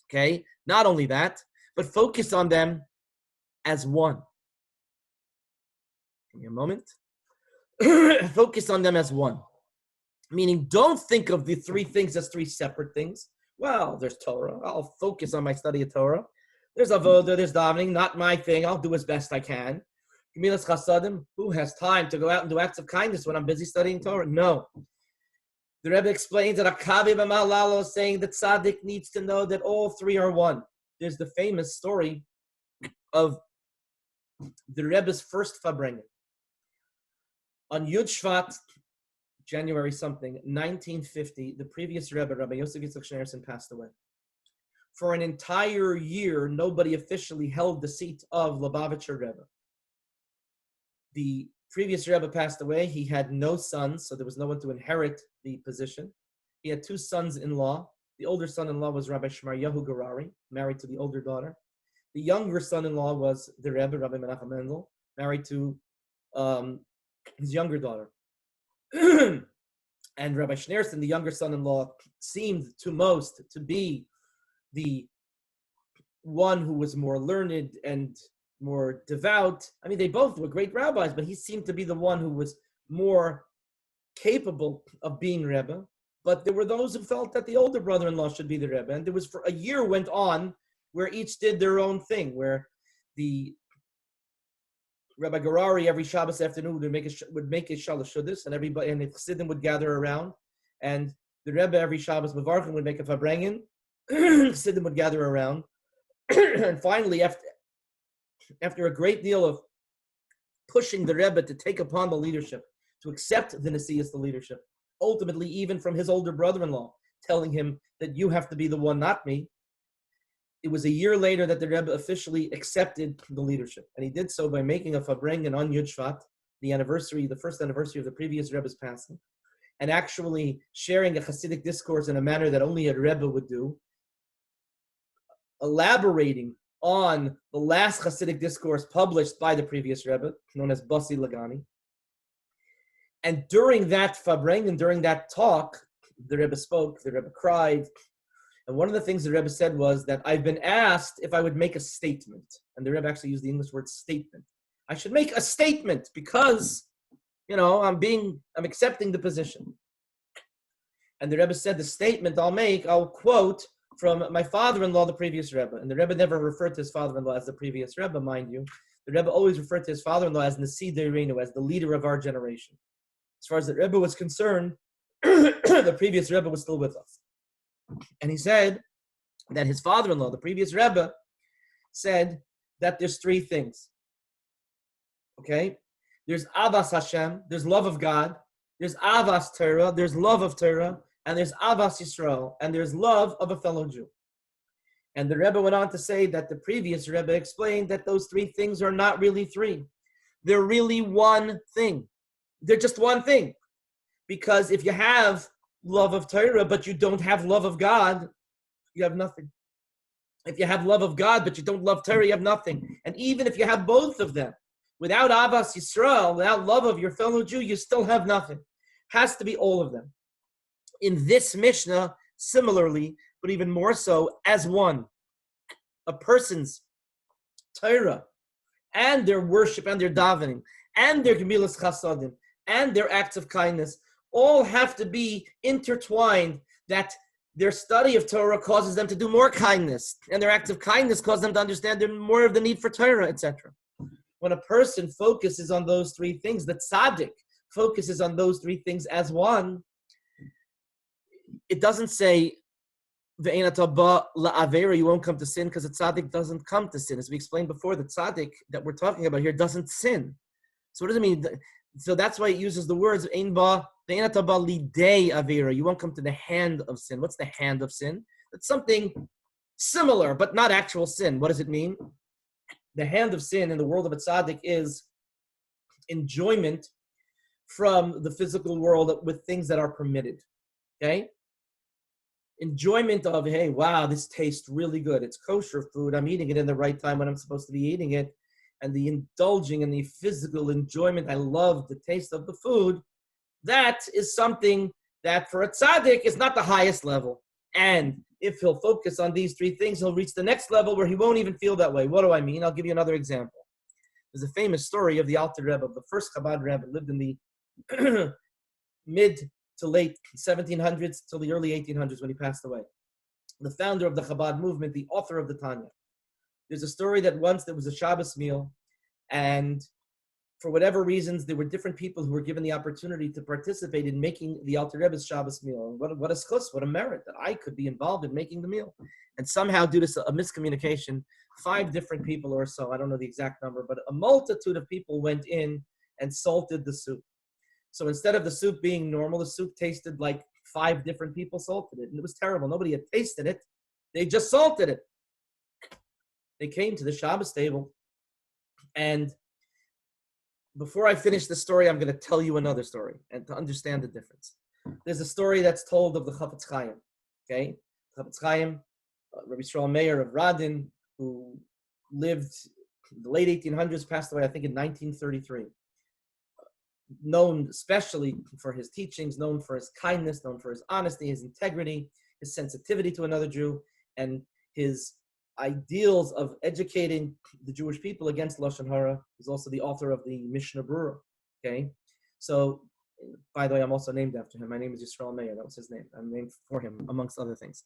Okay? Not only that, but focus on them as one. Give me a moment. Focus on them as one. Meaning, don't think of the three things as three separate things. Well, there's Torah. I'll focus on my study of Torah. There's Avodah, there's davening, not my thing. I'll do as best I can. Gemilas Chasadim, who has time to go out and do acts of kindness when I'm busy studying Torah? No. The Rebbe explains that Akavi b'Malalo is saying that Sadiq needs to know that all three are one. There's the famous story of the Rebbe's first Fabri. On Yud Shvat, January something, 1950, the previous Rebbe, Rabbi Yosef Yitzchak Schneerson, passed away. For an entire year, nobody officially held the seat of Lubavitcher Rebbe. The previous Rebbe passed away. He had no sons, so there was no one to inherit the position. He had two sons-in-law. The older son-in-law was Rabbi Shmaryahu Garari, married to the older daughter. The younger son-in-law was the Rebbe, Rabbi Menachem Mendel, married to his younger daughter. And Rabbi Schneerson, the younger son-in-law, seemed to most to be the one who was more learned and more devout. I mean, they both were great rabbis, but he seemed to be the one who was more capable of being Rebbe. But there were those who felt that the older brother-in-law should be the Rebbe. And there was, for a year went on, where each did their own thing, where the Rabbi Garari every Shabbos afternoon would make a shalosh shuddis, and everybody and the Chassidim would gather around, and the Rebbe every Shabbos Mevarchim would make a fabrengen. Chassidim would gather around, and finally, after a great deal of pushing the Rebbe to take upon the leadership, to accept the Nesias, the leadership, ultimately even from his older brother-in-law, telling him that you have to be the one, not me. It was a year later that the Rebbe officially accepted the leadership. And he did so by making a fabrengen on Yud Shvat, the first anniversary of the previous Rebbe's passing, and actually sharing a Hasidic discourse in a manner that only a Rebbe would do, elaborating on the last Hasidic discourse published by the previous Rebbe, known as Bossy Lagani. And during that fabrengen, during that talk, the Rebbe spoke, the Rebbe cried. And one of the things the Rebbe said was that I've been asked if I would make a statement. And the Rebbe actually used the English word statement. I should make a statement because, I'm accepting the position. And the Rebbe said the statement I'll quote from my father-in-law, the previous Rebbe. And the Rebbe never referred to his father-in-law as the previous Rebbe, mind you. The Rebbe always referred to his father-in-law as Nasi Deirenu, as the leader of our generation. As far as the Rebbe was concerned, the previous Rebbe was still with us. And he said that his father-in-law, the previous Rebbe, said that there's three things. Okay? There's Avas Hashem, there's love of God, there's Avas Torah, there's love of Torah, and there's Avas Yisrael, and there's love of a fellow Jew. And the Rebbe went on to say that the previous Rebbe explained that those three things are not really three. They're really one thing. They're just one thing. Because if you have love of Torah, but you don't have love of God, you have nothing. If you have love of God, but you don't love Torah, you have nothing. And even if you have both of them, Without Avos Yisrael, without love of your fellow Jew, you still have nothing. Has to be all of them. In this Mishnah, similarly, but even more so, as one, a person's Torah and their worship and their davening and their gemilas chasadim and their acts of kindness all have to be intertwined, that their study of Torah causes them to do more kindness, and their acts of kindness cause them to understand more of the need for Torah, etc. When a person focuses on those three things, the tzaddik focuses on those three things as one, it doesn't say Ve'ein ataba la'avera, you won't come to sin, because the tzaddik doesn't come to sin. As we explained before, the tzaddik that we're talking about here doesn't sin. So what does it mean? So that's why it uses the words Ve'ein ataba lidei avera, you won't come to the hand of sin. What's the hand of sin? It's something similar, but not actual sin. What does it mean? The hand of sin in the world of a tzaddik is enjoyment from the physical world with things that are permitted. Okay? Enjoyment of, hey, wow, this tastes really good. It's kosher food. I'm eating it in the right time when I'm supposed to be eating it. And the indulging and the physical enjoyment, I love the taste of the food. That is something that for a tzaddik is not the highest level. And if he'll focus on these three things, he'll reach the next level where he won't even feel that way. What do I mean? I'll give you another example. There's a famous story of the Alter Rebbe, the first Chabad Rebbe, lived in the mid to late 1700s till the early 1800s when he passed away. The founder of the Chabad movement, the author of the Tanya. There's a story that once there was a Shabbos meal, and for whatever reasons, there were different people who were given the opportunity to participate in making the Alter Rebbe's Shabbos meal. And what a schus, what a merit that I could be involved in making the meal. And somehow, due to a miscommunication, 5 different people or so, I don't know the exact number, but a multitude of people went in and salted the soup. So instead of the soup being normal, the soup tasted like 5 different people salted it. And it was terrible. Nobody had tasted it. They just salted it. They came to the Shabbos table. And before I finish the story, I'm going to tell you another story and to understand the difference. There's a story that's told of the Chafetz Chaim. Okay? Chafetz Chaim, Rabbi Yisrael Meir of Radin, who lived in the late 1800s, passed away, I think, in 1933. Known especially for his teachings, known for his kindness, known for his honesty, his integrity, his sensitivity to another Jew, and his ideals of educating the Jewish people against Lashon Hara. He's also the author of the Mishnah Brura. Okay? So, by the way, I'm also named after him. My name is Yisrael Meir. That was his name. I'm named for him, amongst other things.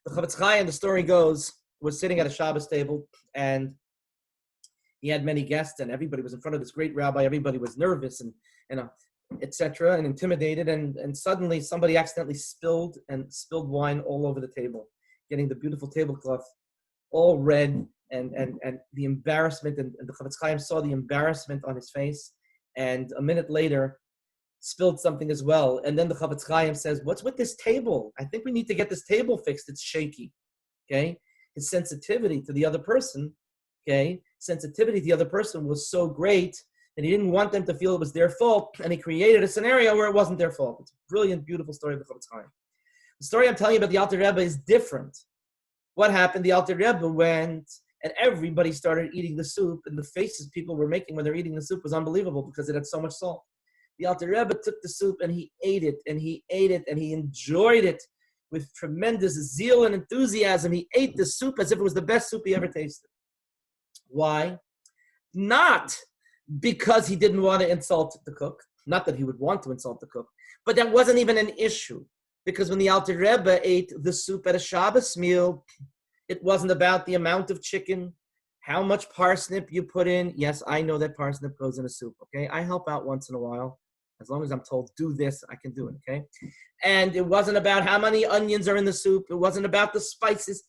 The Chafetz Chaim, the story goes, was sitting at a Shabbos table, and he had many guests, and everybody was in front of this great rabbi. Everybody was nervous and etc., and intimidated, and suddenly somebody accidentally spilled wine all over the table, getting the beautiful tablecloth all red, and the embarrassment, and the Chafetz Chaim saw the embarrassment on his face, and a minute later spilled something as well. And then the Chafetz Chaim says, "What's with this table? I think we need to get this table fixed. It's shaky." Okay, his sensitivity to the other person, sensitivity to the other person was so great that he didn't want them to feel it was their fault, and he created a scenario where it wasn't their fault. It's a brilliant, beautiful story of the Chafetz Chaim. The story I'm telling you about the Alter Rebbe is different. What happened? The Alter Rebbe went, and everybody started eating the soup, and the faces people were making when they're eating the soup was unbelievable because it had so much salt. The Alter Rebbe took the soup, and he ate it, and he ate it, and he enjoyed it with tremendous zeal and enthusiasm. He ate the soup as if it was the best soup he ever tasted. Why? Not because he didn't want to insult the cook, not that he would want to insult the cook, but that wasn't even an issue. Because when the Alter Rebbe ate the soup at a Shabbos meal, it wasn't about the amount of chicken, how much parsnip you put in. Yes, I know that parsnip goes in a soup, okay? I help out once in a while. As long as I'm told, do this, I can do it, okay? And it wasn't about how many onions are in the soup. It wasn't about the spices.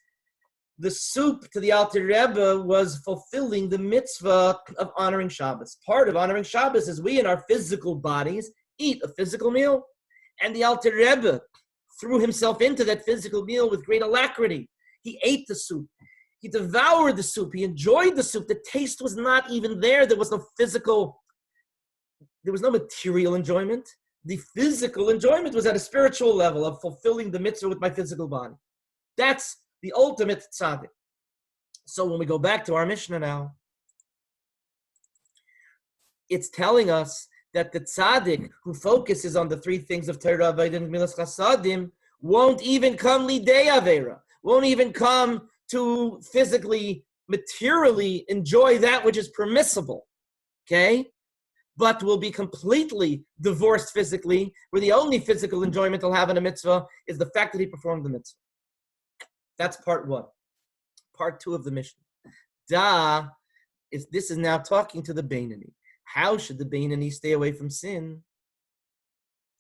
The soup to the Alter Rebbe was fulfilling the mitzvah of honoring Shabbos. Part of honoring Shabbos is we in our physical bodies eat a physical meal. And the Alter Rebbe threw himself into that physical meal with great alacrity. He ate the soup. He devoured the soup. He enjoyed the soup. The taste was not even there. There was no material enjoyment. The physical enjoyment was at a spiritual level of fulfilling the mitzvah with my physical body. That's the ultimate tzaddik. So when we go back to our Mishnah now, it's telling us that the tzaddik who focuses on the three things of Teravainen and Milas Chasadim won't even come lidei Avera, won't even come to physically, materially enjoy that which is permissible, okay? But will be completely divorced physically, where the only physical enjoyment he'll have in a mitzvah is the fact that he performed the mitzvah. That's part one. Part two of the Mishnah. This is now talking to the Beinani. How should the Beinani stay away from sin?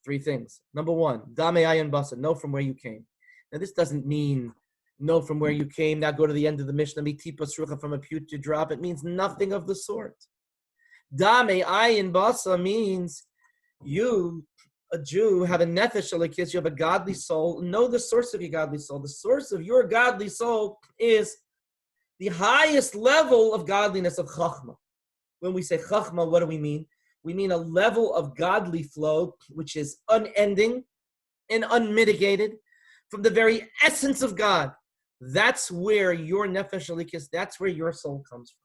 Three things. Number one, dame ayin basa, know from where you came. Now this doesn't mean know from where you came, now go to the end of the Mishnah, mitipa srucha, from a putrid drop. It means nothing of the sort. Dame ayin basa means you, a Jew, have a nefesh alikis, you have a godly soul. Know the source of your godly soul. The source of your godly soul is the highest level of godliness of chachma. When we say chachma, what do we mean? We mean a level of godly flow which is unending and unmitigated from the very essence of God. That's where your nefesh alikis, that's where your soul comes from.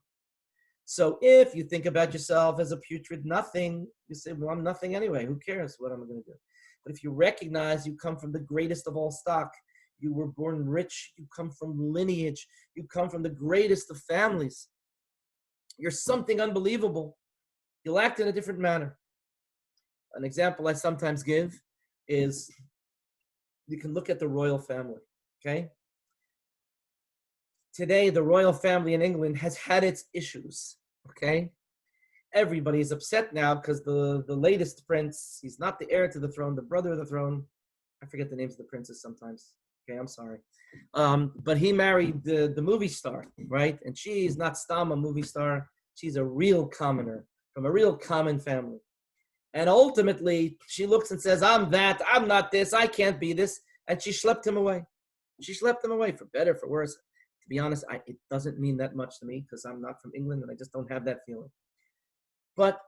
So if you think about yourself as a putrid nothing, you say, well, I'm nothing anyway. Who cares? What am I going to do? But if you recognize you come from the greatest of all stock, you were born rich, you come from lineage, you come from the greatest of families, you're something unbelievable, you'll act in a different manner. An example I sometimes give is you can look at the royal family, okay? Today, the royal family in England has had its issues, okay? Everybody is upset now because the latest prince, he's not the heir to the throne, the brother of the throne. I forget the names of the princes sometimes. Okay, I'm sorry. But he married the movie star, right? And she's not Stam, a movie star. She's a real commoner from a real common family. And ultimately, she looks and says, I'm that, I'm not this, I can't be this. And she schlepped him away. She schlepped him away, for better, for worse. To be honest, it doesn't mean that much to me because I'm not from England and I just don't have that feeling. But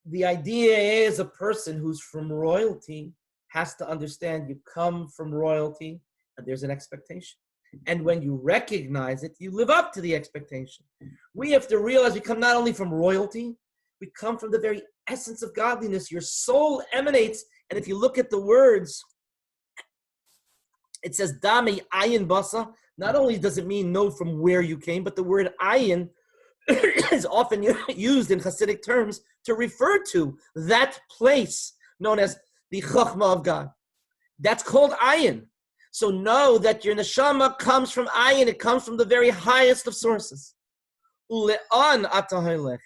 the idea is a person who's from royalty has to understand you come from royalty and there's an expectation. And when you recognize it, you live up to the expectation. We have to realize we come not only from royalty, we come from the very essence of godliness. Your soul emanates, and if you look at the words, it says, Dami ayin basa. Not only does it mean know from where you came, but the word ayin is often used in Hasidic terms to refer to that place known as the Chachma of God. That's called ayin. So know that your neshama comes from ayin. It comes from the very highest of sources. Ule'an atahalech.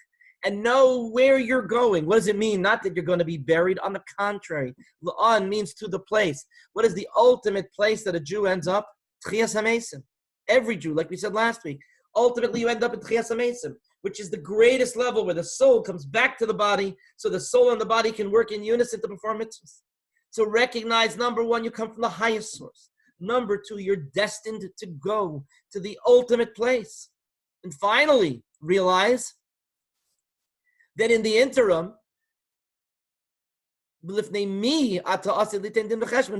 And know where you're going. What does it mean? Not that you're going to be buried. On the contrary. Le'an means to the place. What is the ultimate place that a Jew ends up? Tchias HaMesim. Every Jew, like we said last week. Ultimately, you end up in Tchias HaMesim, which is the greatest level where the soul comes back to the body, so the soul and the body can work in unison to perform mitzvahs. So recognize, number one, you come from the highest source. Number two, you're destined to go to the ultimate place. And finally, realize that in the interim,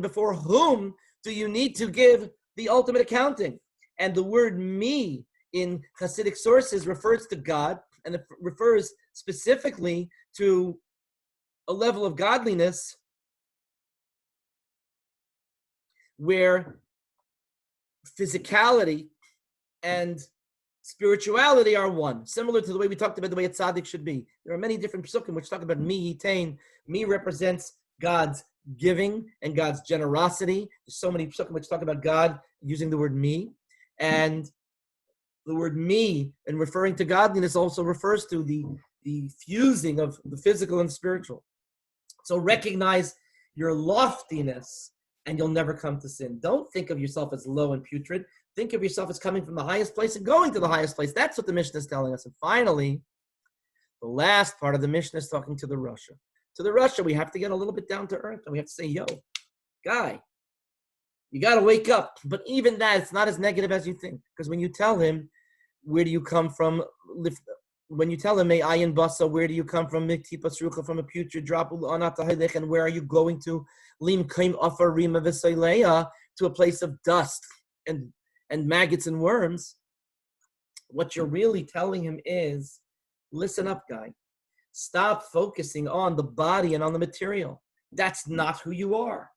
before whom do you need to give the ultimate accounting? And the word me in Hasidic sources refers to God, and it refers specifically to a level of godliness where physicality and spirituality are one, similar to the way we talked about the way a tzaddik should be. There are many different psukim which talk about me, yitain. Me represents God's giving and God's generosity. There's so many psukim which talk about God using the word me. And the word me, and referring to godliness, also refers to the fusing of the physical and spiritual. So recognize your loftiness and you'll never come to sin. Don't think of yourself as low and putrid. Think of yourself as coming from the highest place and going to the highest place. That's what the Mishnah is telling us. And finally, the last part of the Mishnah is talking to the Russia. To the Russia, we have to get a little bit down to earth and we have to say, yo, guy, you got to wake up. But even that, it's not as negative as you think. Because when you tell him, where do you come from? When you tell him, ayin basa, where do you come from? From a putrid drop, and where are you going to? To a place of dust and maggots and worms. What you're really telling him is, listen up, guy. Stop focusing on the body and on the material. That's not who you are.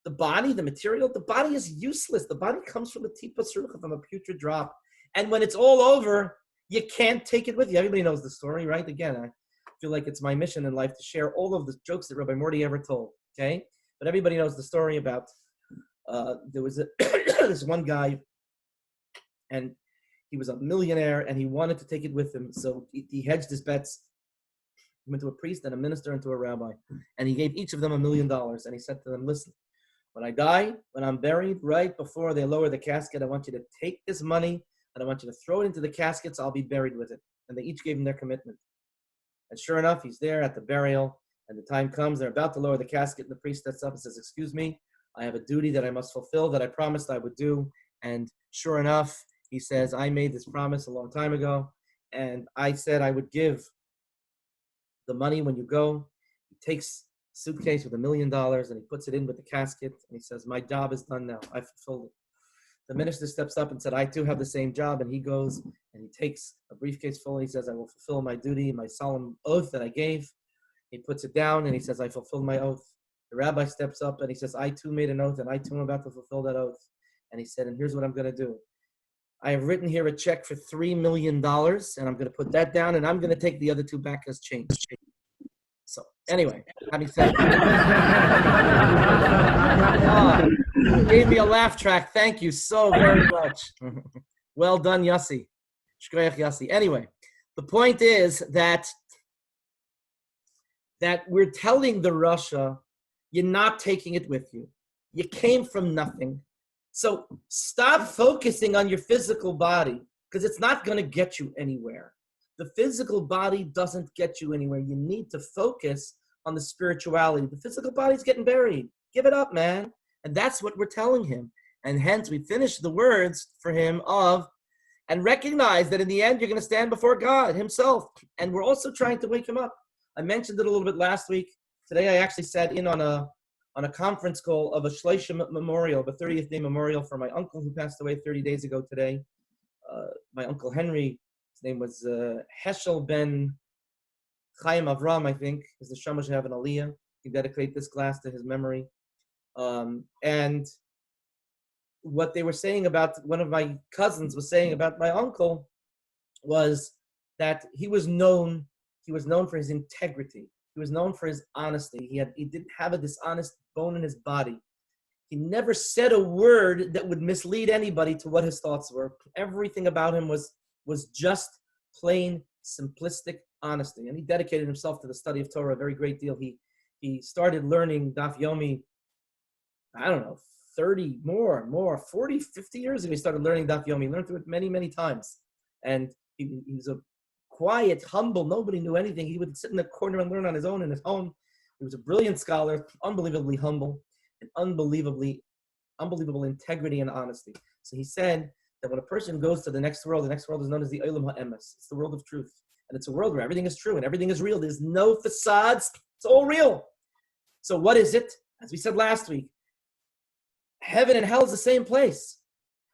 The body, the material, the body is useless. The body comes from a tipa surucha, from a putrid drop. And when it's all over, you can't take it with you. Everybody knows the story, right? Again, I feel like it's my mission in life to share all of the jokes that Rabbi Morty ever told, okay? But everybody knows the story about, there was this one guy, and he was a millionaire, and he wanted to take it with him. So he hedged his bets. He went to a priest and a minister and to a rabbi, and he gave each of them $1 million. And he said to them, listen, when I die, when I'm buried, right before they lower the casket, I want you to take this money and I want you to throw it into the casket so I'll be buried with it. And they each gave him their commitment. And sure enough, he's there at the burial, and the time comes, they're about to lower the casket, and the priest steps up and says, excuse me, I have a duty that I must fulfill that I promised I would do. And sure enough, he says, I made this promise a long time ago, and I said I would give the money when you go. He takes suitcase with $1 million and he puts it in with the casket, and he says, my job is done now. I fulfilled it. The minister steps up and said, I too have the same job. And he goes and he takes a briefcase full. And he says, I will fulfill my duty, my solemn oath that I gave. He puts it down and he says, I fulfilled my oath. The rabbi steps up and he says, I too made an oath, and I too am about to fulfill that oath. And he said, and here's what I'm going to do. I have written here a check for $3 million, and I'm going to put that down, and I'm going to take the other two back as change. So anyway, having said that, you gave me a laugh track. Thank you so very much. Well done, Yossi. Shkoyach Yossi. Anyway, the point is that we're telling the Russia, you're not taking it with you. You came from nothing. So stop focusing on your physical body, because it's not going to get you anywhere. The physical body doesn't get you anywhere. You need to focus on the spirituality. The physical body's getting buried. Give it up, man. And that's what we're telling him. And hence we finish the words for him of, and recognize that in the end you're going to stand before God himself. And we're also trying to wake him up. I mentioned it a little bit last week. Today I actually sat in on a conference call of a Shleishim memorial, the 30th day memorial for my uncle who passed away 30 days ago today. My uncle Henry, his name was Heschel ben Chaim Avram, I think, is the Shamash have an Aliyah. You dedicate this class to his memory. And what they were saying about, one of my cousins was saying about my uncle, was that he was known for his integrity. He was known for his honesty. He didn't have a dishonest bone in his body. He never said a word that would mislead anybody to what his thoughts were. Everything about him was just plain, simplistic honesty. And he dedicated himself to the study of Torah a very great deal. He started learning Daf Yomi, I don't know, 40, 50 years ago. He started learning Daf Yomi. He learned through it many, many times. And he was a quiet, humble, nobody knew anything. He would sit in the corner and learn on his own in his home. He was a brilliant scholar, unbelievably humble, and unbelievable integrity and honesty. So he said that when a person goes to the next world is known as the Olam HaEmes. It's the world of truth. And it's a world where everything is true and everything is real. There's no facades. It's all real. So what is it? As we said last week, heaven and hell is the same place.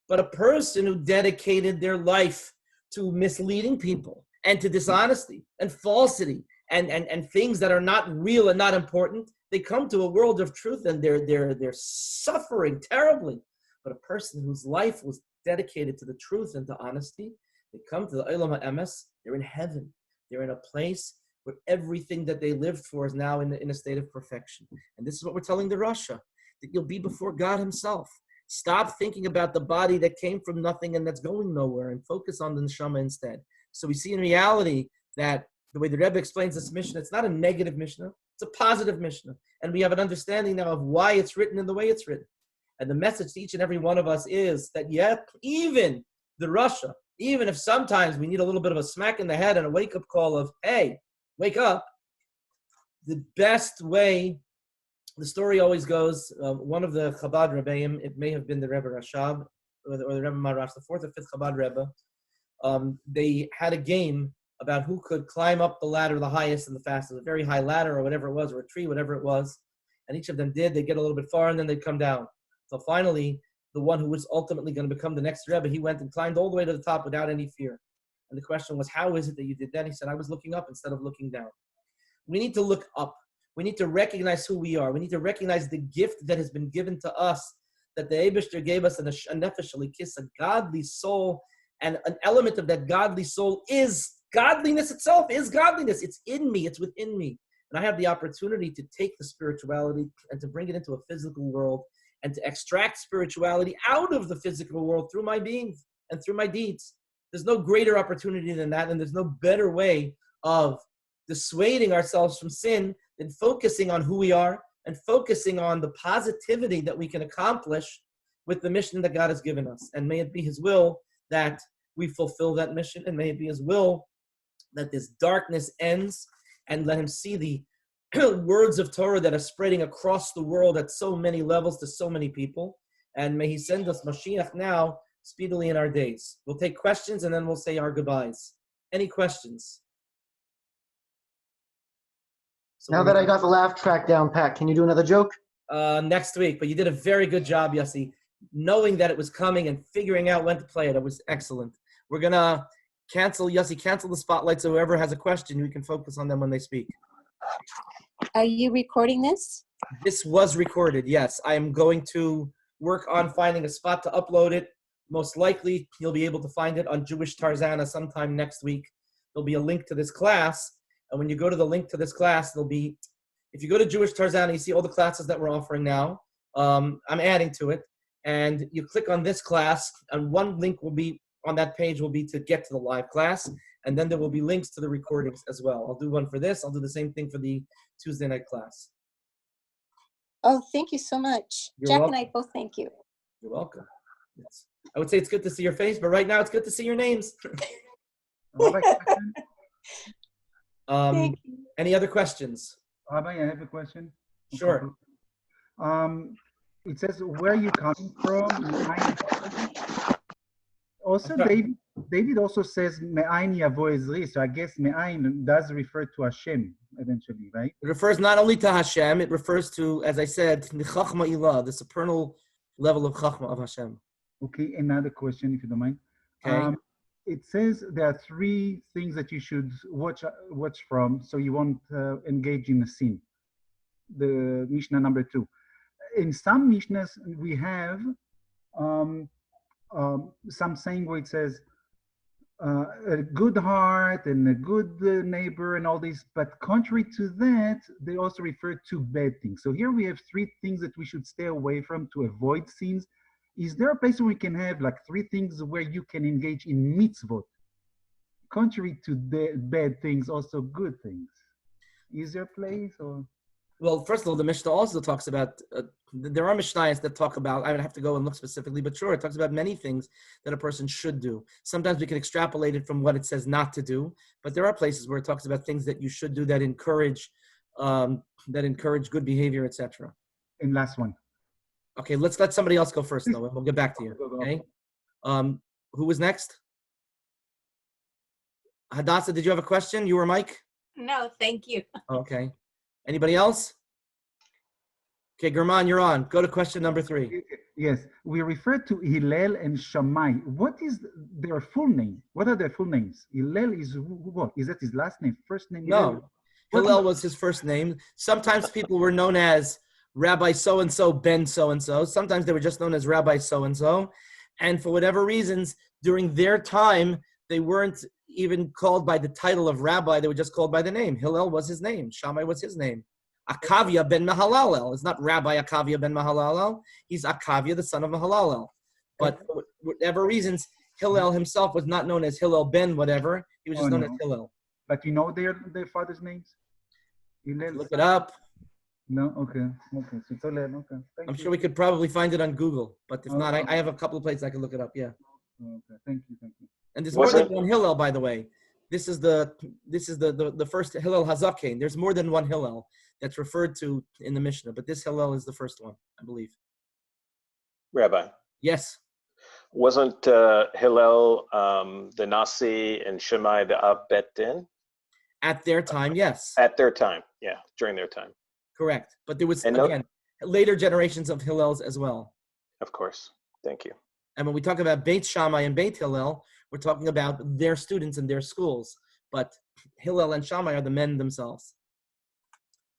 But a person who dedicated their life to misleading people and to dishonesty and falsity and things that are not real and not important, they come to a world of truth and they're suffering terribly. But a person whose life was dedicated to the truth and to honesty, they come to the Olam HaEmes, they're in heaven. They're in a place where everything that they lived for is now in a state of perfection. And this is what we're telling the Russia, that you'll be before God himself. Stop thinking about the body that came from nothing and that's going nowhere, and focus on the neshama instead. So we see in reality that the way the Rebbe explains this Mishnah, it's not a negative Mishnah, it's a positive Mishnah. And we have an understanding now of why it's written in the way it's written. And the message to each and every one of us is that yet, even the Russia, even if sometimes we need a little bit of a smack in the head and a wake-up call of, hey, wake up, the best way, the story always goes, one of the Chabad Rebbeim, it may have been the Rebbe Rashab, or the Rebbe Marash, the fourth or fifth Chabad Rebbe, they had a game about who could climb up the ladder the highest and the fastest, a very high ladder or whatever it was, or a tree, whatever it was. And each of them did. They'd get a little bit far and then they'd come down. So finally, the one who was ultimately going to become the next Rebbe, he went and climbed all the way to the top without any fear. And the question was, how is it that you did that? He said, I was looking up instead of looking down. We need to look up. We need to recognize who we are. We need to recognize the gift that has been given to us, that the Eibishter gave us a nefesh alikis, a godly soul, and an element of that godly soul is godliness itself, is godliness. It's in me, it's within me. And I have the opportunity to take the spirituality and to bring it into a physical world and to extract spirituality out of the physical world through my being and through my deeds. There's no greater opportunity than that, and there's no better way of dissuading ourselves from sin than focusing on who we are and focusing on the positivity that we can accomplish with the mission that God has given us. And may it be His will that we fulfill that mission, and may it be His will that this darkness ends, and let Him see the words of Torah that are spreading across the world at so many levels to so many people. And may He send us Mashiach now, speedily in our days. We'll take questions and then we'll say our goodbyes. Any questions? So now that I got the laugh track down pat, can you do another joke? Next week, but you did a very good job, Yossi. Knowing that it was coming and figuring out when to play it, it was excellent. We're going to cancel the spotlight, so whoever has a question, we can focus on them when they speak. Are you recording this? This was recorded, yes. I am going to work on finding a spot to upload it. Most likely, you'll be able to find it on Jewish Tarzana sometime next week. There'll be a link to this class, and when you go to the link to this class, there'll be, if you go to Jewish Tarzana, you see all the classes that we're offering now. I'm adding to it, and you click on this class, and one link will be on that page will be to get to the live class, and then there will be links to the recordings as well. I'll do one for this. I'll do the same thing for the Tuesday night class. Oh, thank you so much. You're Jack welcome. and I both thank you. You're welcome. Yes. I would say it's good to see your face, but right now it's good to see your names. Thank you. Any other questions? Rabbi, I have a question. Sure. It says, where are you coming from? Also, David also says, Me'ain yavo ezri. So I guess Me'ain does refer to Hashem eventually, right? It refers not only to Hashem, it refers to, as I said, the Chachma Ilah, the supernal level of Chachma of Hashem. Okay, another question, if you don't mind. Okay. It says there are 3 things that you should watch from, so you won't engage in a sin. The Mishnah number 2. In some Mishnahs, we have some saying where it says a good heart and a good neighbor and all this, but contrary to that, they also refer to bad things. So here we have 3 things that we should stay away from to avoid sins. Is there a place where we can have like 3 things where you can engage in mitzvot, contrary to the bad things, also good things? Is there a place or? Well, first of all, the Mishnah also talks about, there are Mishnayos that talk about, I would have to go and look specifically, but sure, it talks about many things that a person should do. Sometimes we can extrapolate it from what it says not to do, but there are places where it talks about things that you should do that encourage good behavior, etc. And last one. Okay, let's let somebody else go first, though, and we'll get back to you, okay? Who was next? Hadassah, did you have a question? You or Mike? No, thank you. Okay. Anybody else? Okay, German, you're on. Go to question number 3. Yes, we refer to Hillel and Shammai. What is their full name? What are their full names? Hillel is what? Is that his last name, first name? No, Hillel was his first name. Sometimes people were known as Rabbi so-and-so, Ben so-and-so. Sometimes they were just known as Rabbi so-and-so. And for whatever reasons, during their time, they weren't even called by the title of rabbi. They were just called by the name. Hillel was his name. Shammai was his name. Akavia ben Mahalalel. It's not Rabbi Akavia ben Mahalalel. He's Akavia, the son of Mahalalel. But for whatever reasons, Hillel himself was not known as Hillel ben whatever. He was just known as Hillel. But you know their father's names? Hillel. Look it up. No? Okay. Okay. So it's Hillel. Okay. I'm sure we could probably find it on Google. But if not, I have a couple of places I can look it up. Yeah. Okay. Thank you. Thank you. And there's more than one Hillel, by the way. This is the first Hillel Hazaken. There's more than one Hillel that's referred to in the Mishnah, but this Hillel is the first one, I believe. Rabbi. Yes. Wasn't Hillel the Nasi and Shammai the Av Bet Din? At their time, yes. At their time, yeah, during their time. Correct. But there was, And again, later generations of Hillels as well. Of course. Thank you. And when we talk about Beit Shammai and Beit Hillel, we're talking about their students and their schools. But Hillel and Shammai are the men themselves.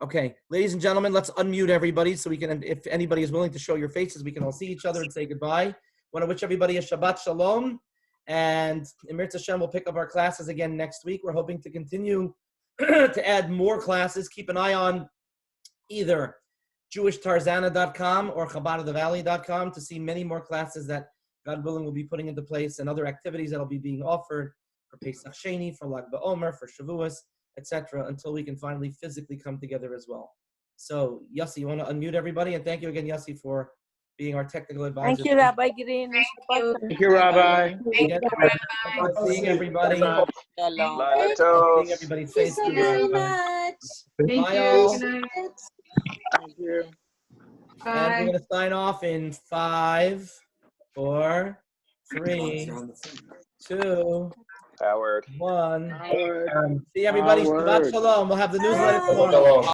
Okay, ladies and gentlemen, let's unmute everybody so we can, if anybody is willing to show your faces, we can all see each other and say goodbye. Want to wish everybody a Shabbat Shalom. And in Mirza Hashem, we'll pick up our classes again next week. We're hoping to continue to add more classes. Keep an eye on either JewishTarzana.com or ChabadOfTheValley.com to see many more classes that God willing will be putting into place and other activities that will be being offered for Pesach Sheni, for Lag BaOmer, for Shavuos, etc., until we can finally physically come together as well. So, Yossi, you want to unmute everybody? And thank you again, Yossi, for being our technical advisor. Thank you, Rabbi Greene. Thank you, Rabbi. Seeing everybody. Shalom. Laila Tov. Seeing everybody Thank you very much. Bye, all. Thank you. And we're going to sign off in 5, 4, 3, 2, Howard. 1. Howard. See everybody. Howard. Shabbat Shalom. We'll have the newsletter tomorrow.